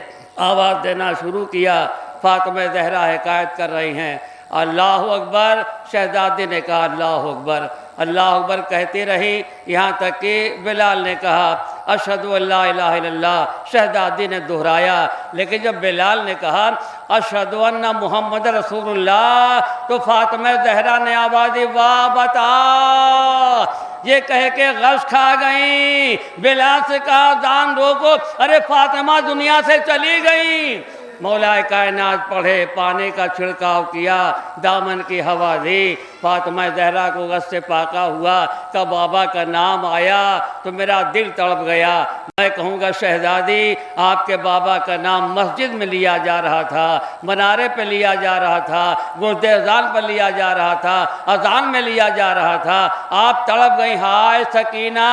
آواز دینا شروع کیا۔ فاطمہ زہرا حکایت کر رہی ہیں، اللہ اکبر، شہزادی نے کہا اللہ اکبر، اللہ اکبر کہتی رہی، یہاں تک کہ بلال نے کہا اشہد ان لا الہ الا اللہ، شہزادی نے دہرایا۔ لیکن جب بلال نے کہا اشہد ان محمد رسول اللہ، تو فاطمہ زہرا نے آواز دی واہ بتا، یہ کہہ کے غش کھا گئیں۔ بلال سے کہا اذان روکو، ارے فاطمہ دنیا سے چلی گئیں۔ مولا کائنات پڑھے، پانی کا چھڑکاؤ کیا، دامن کی ہوا دی، فاطمہ زہرا کو غص سے پاکا ہوا، کا بابا کا نام آیا تو میرا دل تڑپ گیا۔ میں کہوں گا شہزادی، آپ کے بابا کا نام مسجد میں لیا جا رہا تھا، منارے پہ لیا جا رہا تھا، گرد اذان پر لیا جا رہا تھا، اذان میں لیا جا رہا تھا، آپ تڑپ گئی۔ ہائے سکینہ،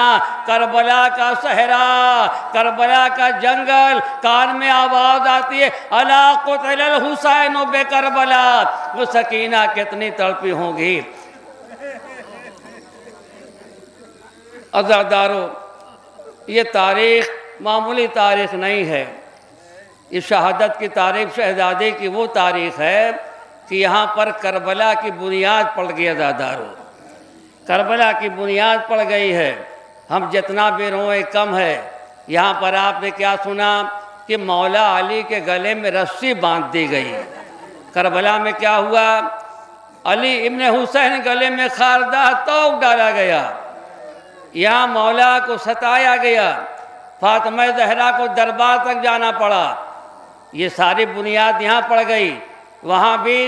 کربلا کا صحرا، کربلا کا جنگل، کان میں آواز آتی ہے الا قتل الحسین بکربلا۔ وہ سکینہ کتنی تڑپی ہوں گی۔ عزادارو، یہ تاریخ معمولی تاریخ نہیں ہے، یہ شہادت کی تاریخ شہزادے کی وہ تاریخ ہے کہ یہاں پر کربلا کی بنیاد پڑ گئی۔ عزادارو، کربلا کی بنیاد پڑ گئی ہے، ہم جتنا بھی روئیں کم ہے۔ یہاں پر آپ نے کیا سنا کہ مولا علی کے گلے میں رسی باندھ دی گئی۔ کربلا میں کیا ہوا؟ علی ابن حسین گلے میں خاردہ توق ڈالا گیا، یہاں مولا کو ستایا گیا، فاطمہ زہرا کو دربار تک جانا پڑا۔ یہ ساری بنیاد یہاں پڑ گئی، وہاں بھی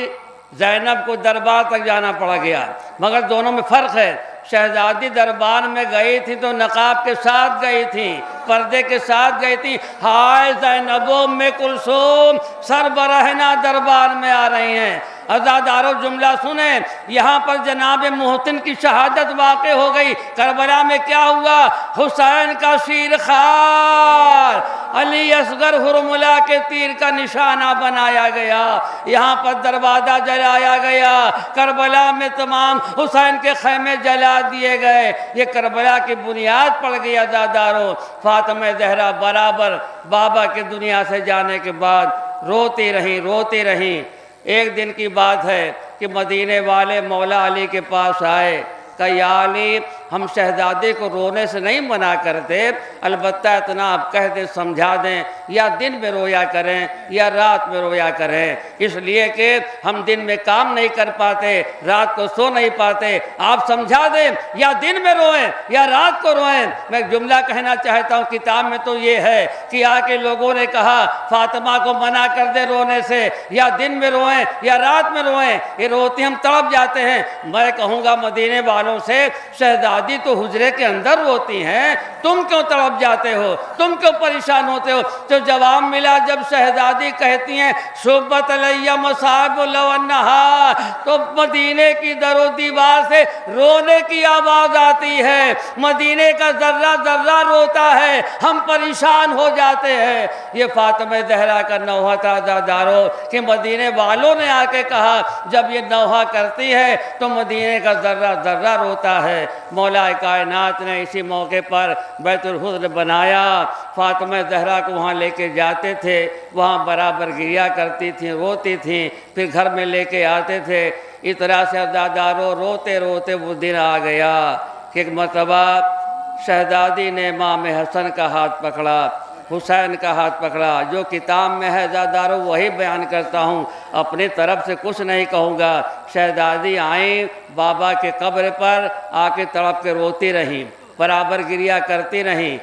زینب کو دربار تک جانا پڑ گیا، مگر دونوں میں فرق ہے۔ شہزادی دربار میں گئی تھی تو نقاب کے ساتھ گئی تھی، پردے کے ساتھ گئی تھی۔ ہائے زینب ام کلثوم سربراہنا دربار میں آ رہی ہیں۔ عزادارو جملہ سنیں، یہاں پر جناب محسن کی شہادت واقع ہو گئی۔ کربلا میں کیا ہوا؟ حسین کا شیر خوار علی اصغر حرملہ کے تیر کا نشانہ بنایا گیا، یہاں پر دروازہ جلایا گیا، کربلا میں تمام حسین کے خیمے جلا دیے گئے۔ یہ کربلا کی بنیاد پڑ گئی۔ عزادارو، فاطمہ زہرا برابر بابا کی دنیا سے جانے کے بعد روتی رہیں۔ ایک دن کی بات ہے کہ مدینے والے مولا علی کے پاس آئے، کہ یا علی، ہم شہزادے کو رونے سے نہیں منع کرتے، البتہ اتنا آپ کہہ دیں، سمجھا دیں، یا دن میں رویا کریں یا رات میں رویا کریں، اس لیے کہ ہم دن میں کام نہیں کر پاتے، رات کو سو نہیں پاتے، آپ سمجھا دیں، یا دن میں روئیں یا رات کو روئیں۔ میں ایک جملہ کہنا چاہتا ہوں، کتاب میں تو یہ ہے کہ آ کے لوگوں نے کہا فاطمہ کو منع کر دے رونے سے، یا دن میں روئیں یا رات میں روئیں، یہ روتی ہم تڑپ جاتے ہیں۔ میں کہوں گا مدینے والوں سے، شہزادی تو حجرے کے اندر روتی ہیں، تم کیوں تڑپ جاتے ہو، تم کیوں پریشان ہوتے ہو؟ تو جواب ملا، جب شہزادی کہتی ہیں شبت علیہ مصائب لو انہا، تو مدینے کی در و دیوار سے رونے کی آواز آتی ہے، مدینے کا ذرہ ذرہ روتا ہے، ہم پریشان ہو جاتے ہیں۔ یہ فاطمہ زہرا کا نوحہ تھا۔ عزادارو، کہ مدینے والوں نے آ کے کہا جب یہ نوحہ کرتی ہے تو مدینے کا ذرہ ذرہ روتا ہے۔ مولا کائنات نے اسی موقع پر بیت الحزن بنایا، فاطمہ زہرا کو وہاں لے کے جاتے تھے، وہاں برابر گریا کرتی تھیں، روتی تھیں، پھر گھر میں لے کے آتے تھے۔ اس طرح سے عزادارو روتے روتے وہ دن آ گیا کہ ایک مرتبہ شہزادی نے امام حسن کا ہاتھ پکڑا، حسین کا ہاتھ پکڑا۔ جو کتاب میں ہے عزادارو وہی بیان کرتا ہوں، اپنی طرف سے کچھ نہیں کہوں گا۔ شہزادی آئیں بابا کے قبر پر، آ کے تڑپ کے روتی رہیں، برابر گریا کرتی رہیں۔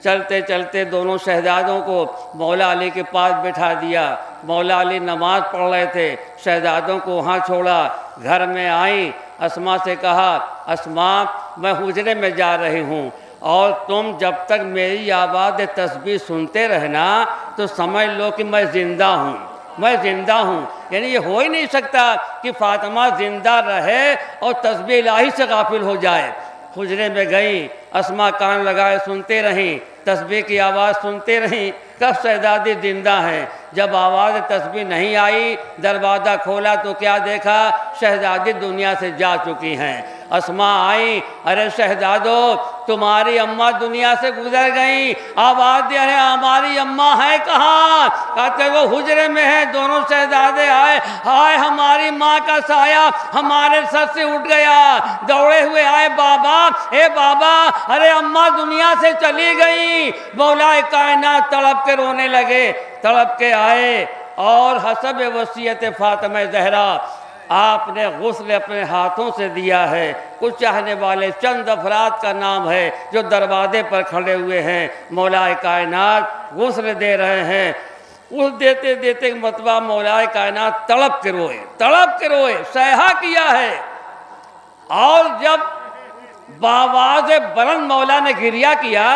چلتے چلتے دونوں شہزادوں کو مولا علی کے پاس بٹھا دیا۔ مولا علی نماز پڑھ رہے تھے، شہزادوں کو وہاں چھوڑا، گھر میں آئیں، اسما سے کہا اسما میں حجرے میں جا رہی ہوں، اور تم جب تک میری آواز تسبیح سنتے رہنا تو سمجھ لو کہ میں زندہ ہوں، میں زندہ ہوں۔ یعنی یہ ہو ہی نہیں سکتا کہ فاطمہ زندہ رہے اور تسبیح الہی سے غافل ہو جائے۔ حجرے میں گئیں، اسما کان لگائے سنتے رہیں، تسبیح کی آواز سنتے رہیں، کب شہزادی زندہ ہیں۔ جب آواز تسبیح نہیں آئی، دروازہ کھولا تو کیا دیکھا؟ شہزادی دنیا سے جا چکی ہیں۔ اسما آئیں، ارے شہزادو تمہاری اماں دنیا سے گزر گئیں، آواز دے رہے ہماری اماں ہے کہاں؟ کہتے وہ حجرے میں ہیں۔ دونوں شہزادے آئے، ہائے ہماری ماں کا سایہ ہمارے سر سے اٹھ گیا، دوڑے ہوئے آئے، بابا اے بابا، ارے اماں دنیا سے چلی گئی۔ مولا کائنات تڑپ کے رونے لگے، تڑپ کے آئے، اور حسب وصیت فاطمہ زہرا آپ نے غسل اپنے ہاتھوں سے دیا ہے۔ کچھ چاہنے والے چند افراد کا نام ہے جو دروازے پر کھڑے ہوئے ہیں، مولا کائنات غسل دے رہے ہیں۔ اس دیتے دیتے مرتبہ مولا کائنات تڑپ کے روئے صیحہ کیا ہے، اور جب بآواز بلند مولا نے گریہ کیا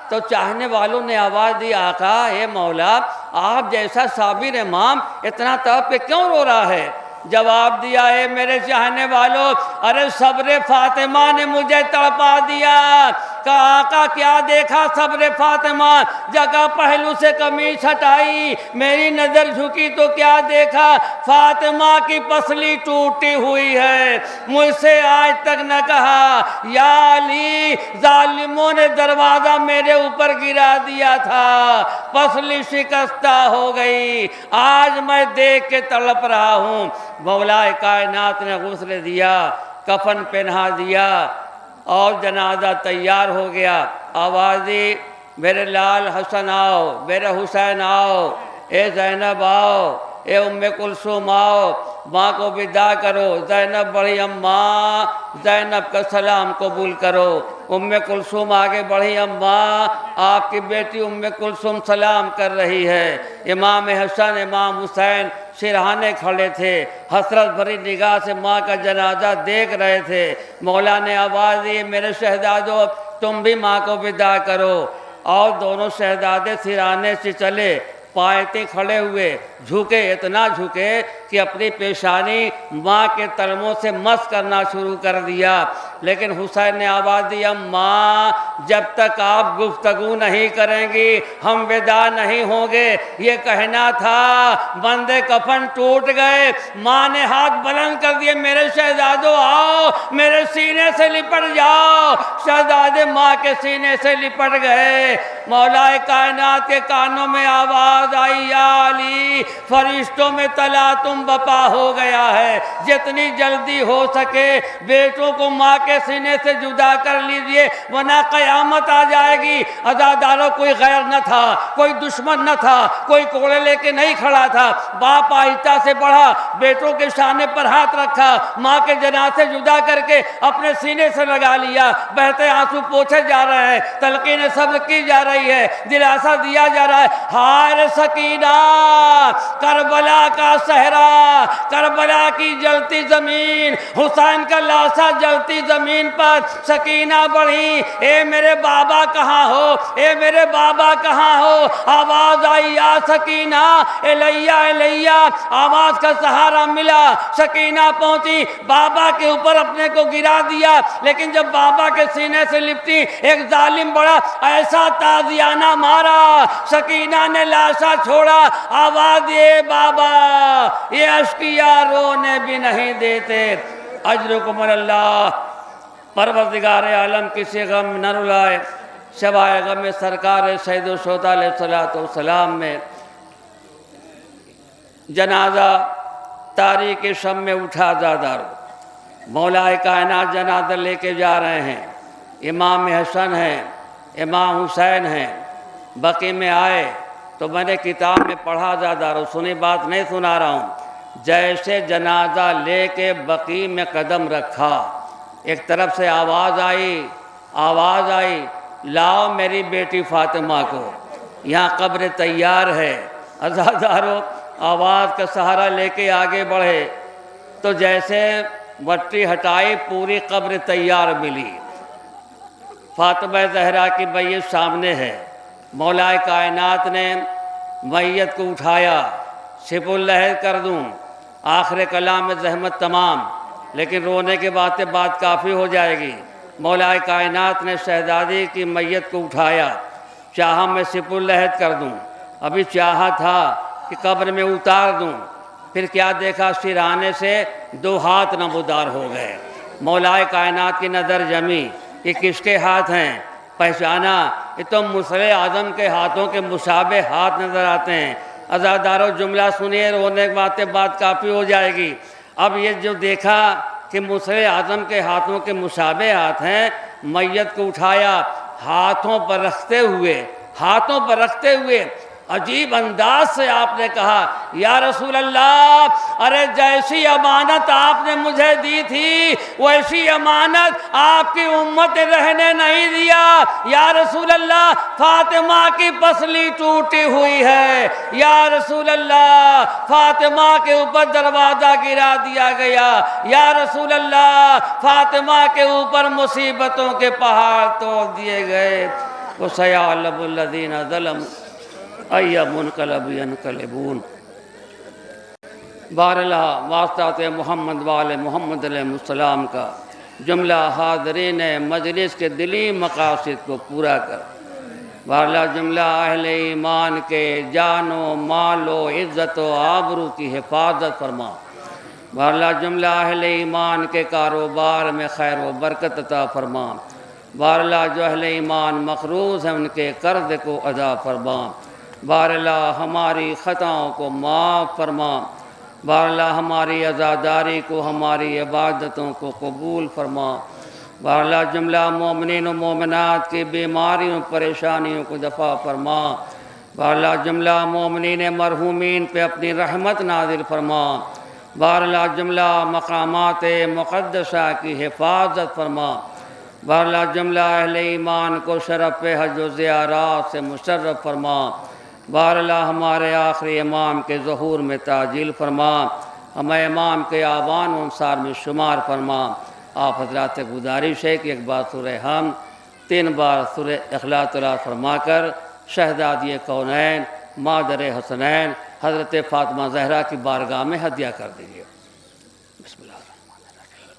تو چاہنے والوں نے آواز دی، آقا اے مولا آپ جیسا صابر امام اتنا تڑپ کے کیوں رو رہا ہے؟ جواب دیا، اے میرے چاہنے والوں، ارے صبر فاطمہ نے مجھے تڑپا دیا۔ کہا آقا کیا دیکھا صبر فاطمہ؟ جگہ پہلو سے قمیص ہٹائی، میری نظر جھکی تو کیا دیکھا؟ فاطمہ کی پسلی ٹوٹی ہوئی ہے، مجھ سے آج تک نہ کہا یا علی ظالموں نے دروازہ میرے اوپر گرا دیا تھا، پسلی شکستہ ہو گئی، آج میں دیکھ کے تڑپ رہا ہوں۔ مولا کائنات نے غسل دیا، کفن پہنا دیا اور جنازہ تیار ہو گیا۔ آواز دی، میرے لال حسن آؤ، میرے حسین آؤ، اے زینب آؤ، اے ام کلثوم آؤ، ماں کو ودا کرو۔ زینب بڑھی، اماں زینب کا سلام قبول کرو۔ ام کلثوم آگے بڑھی، اماں آپ کی بیٹی ام کلثوم سلام کر رہی ہے۔ امام حسن امام حسین سرہانے کھڑے تھے، حسرت بھری نگاہ سے ماں کا جنازہ دیکھ رہے تھے۔ مولا نے آواز دی، میرے شہزادو تم بھی ماں کو ودا کرو، اور دونوں شہزادے سرہانے سے چلے، پایتیں کھڑے ہوئے، جھکے، اتنا جھکے کہ اپنی پیشانی ماں کے تلموں سے مس کرنا شروع کر دیا۔ لیکن حسین نے آواز دی، ماں جب تک آپ گفتگو نہیں کریں گی ہم ودا نہیں ہوں گے۔ یہ کہنا تھا، بندے کفن ٹوٹ گئے، ماں نے ہاتھ بلند کر دیے، میرے شہزادو آؤ، میرے سینے سے لپٹ جاؤ۔ شہزادے ماں کے سینے سے لپٹ گئے۔ مولا کائنات کے کانوں میں آواز آئی، یا علی فرشتوں میں طلا تم بپا ہو گیا ہے، جتنی جلدی ہو سکے بیٹوں کو ماں کے سینے سے جدا کر لیجئے ورنہ قیامت آ جائے گی۔ عزاداروں کوئی غیر نہ تھا، کوئی دشمن نہ تھا، کوئی کوڑے لے کے نہیں کھڑا تھا۔ باپ آہستہ سے بڑھا، بیٹوں کے شانے پر ہاتھ رکھا، ماں کے جنازے جدا کر کے اپنے سینے سے لگا لیا۔ بہتے آنسو پوچھے جا رہے ہیں، تلقین صبر کی جا رہی ہے، دلاسا دیا جا رہا ہے۔ ہائے سکینہ، کربلا کا صحرا، کربلا کی جلتی زمین، حسین کا لاشا جلتی زمین پر۔ سکینہ بڑھی، اے میرے بابا کہاں ہو، اے میرے بابا کہاں ہو؟ آواز آئی، یا سکینہ الیہ الیہ، آواز کا سہارا ملا۔ سکینہ پہنچی، بابا کے اوپر اپنے کو گرا دیا، لیکن جب بابا کے سینے سے لپٹی ایک ظالم بڑا ایسا تازیانہ مارا، سکینہ نے لاشا چھوڑا۔ آواز یہ بابا، یہ اشقیاء رونے بھی نہیں دیتے۔ اجرکم اللہ، پروردگار عالم کسی غم نہ رلائے سوائے غم سرکار سید الشہداء علیہ السلام میں۔ جنازہ تاریک شب میں اٹھا زادارو، مولا کائنات جنازہ لے کے جا رہے ہیں۔ امام حسن ہیں، امام حسین ہیں، بقیع میں آئے تو میں نے کتاب میں پڑھا زادارو، سنی بات نہیں سنا رہا ہوں۔ جیسے جنازہ لے کے بقیع میں قدم رکھا، ایک طرف سے آواز آئی، لاؤ میری بیٹی فاطمہ کو، یہاں قبر تیار ہے۔ عزادارو آواز کا سہارا لے کے آگے بڑھے تو جیسے مٹی ہٹائی پوری قبر تیار ملی۔ فاطمہ زہرا کی میت سامنے ہے۔ مولا کائنات نے میت کو اٹھایا، سپ اللحد کر دوں، آخر کلام میں زحمت تمام، لیکن رونے کے بعد بات کافی ہو جائے گی۔ مولا کائنات نے شہزادی کی میت کو اٹھایا، چاہا میں سپ اللحد کر دوں، ابھی چاہا تھا کہ قبر میں اتار دوں، پھر کیا دیکھا سرہانے سے 2 ہاتھ نمودار ہو گئے۔ مولا کائنات کی نظر جمی، یہ کس کے ہاتھ ہیں؟ پہچانا، یہ تو مصر اعظم کے ہاتھوں کے مشابہ ہاتھ نظر آتے ہیں۔ عزادارو جملہ سنیے، رونے کے بعد بات کافی ہو جائے گی۔ اب یہ جو دیکھا کہ مصر اعظم کے ہاتھوں کے مشابہ ہاتھ ہیں، میت کو اٹھایا، ہاتھوں پر رکھتے ہوئے عجیب انداز سے آپ نے کہا یا رسول اللہ ارے جیسی امانت آپ نے مجھے دی تھی ویسی امانت آپ کی امت رہنے نہیں دیا یا رسول اللہ فاطمہ کی پسلی ٹوٹی ہوئی ہے یا رسول اللہ فاطمہ کے اوپر دروازہ گرا دیا گیا یا رسول اللہ فاطمہ کے اوپر مصیبتوں کے پہاڑ توڑ دیے گئے وَسَيَعْلَمُ الَّذِينَ ظَلَمُوا أَيَّ مُنْقَلَبٍ يَنْقَلِبُونَ۔ بہرحال واسطہ محمد وآل محمد علیہ السلام کا جملہ حاضرین مجلس کے دلی مقاصد کو پورا کر، بہرحال جملہ اہل ایمان کے جان و مال و عزت و آبرو کی حفاظت فرما، بہرحال جملہ اہل ایمان کے کاروبار میں خیر و برکت عطا فرما، بہرحال جو اہل ایمان مقروض ہیں ان کے قرض کو ادا فرما، بہرحال ہماری خطاؤں کو معاف فرما، بہرحال ہماری عزاداری کو ہماری عبادتوں کو قبول فرما، بہرحال جملہ مومنین و مومنات کی بیماریوں پریشانیوں کو دفع فرما، بہرحال جملہ مومنین مرحومین پہ اپنی رحمت نازل فرما، بہرحال جملہ مقامات مقدسہ کی حفاظت فرما، بہرحال جملہ اہل ایمان کو شرف حج و زیارات سے مشرف فرما، بہرحال ہمارے آخری امام کے ظہور میں تعجیل فرما، ہمیں امام کے آوان و انصار میں شمار فرما۔ آپ حضرات سے گزارش ہے کہ ایک بار سورہ حمد 3 بار سورہ اخلاص تلاوت فرما کر شہزادی کونین مادر حسنین حضرت فاطمہ زہرا کی بارگاہ میں ہدیہ کر دیجیے۔ بسم اللہ الرحمن الرحیم۔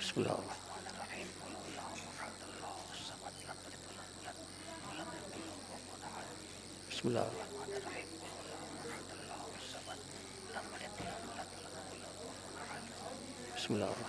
بسم اللہ الرحمن الرحیم۔ بسم اللہ الرحمن الرحیم۔ بسم اللہ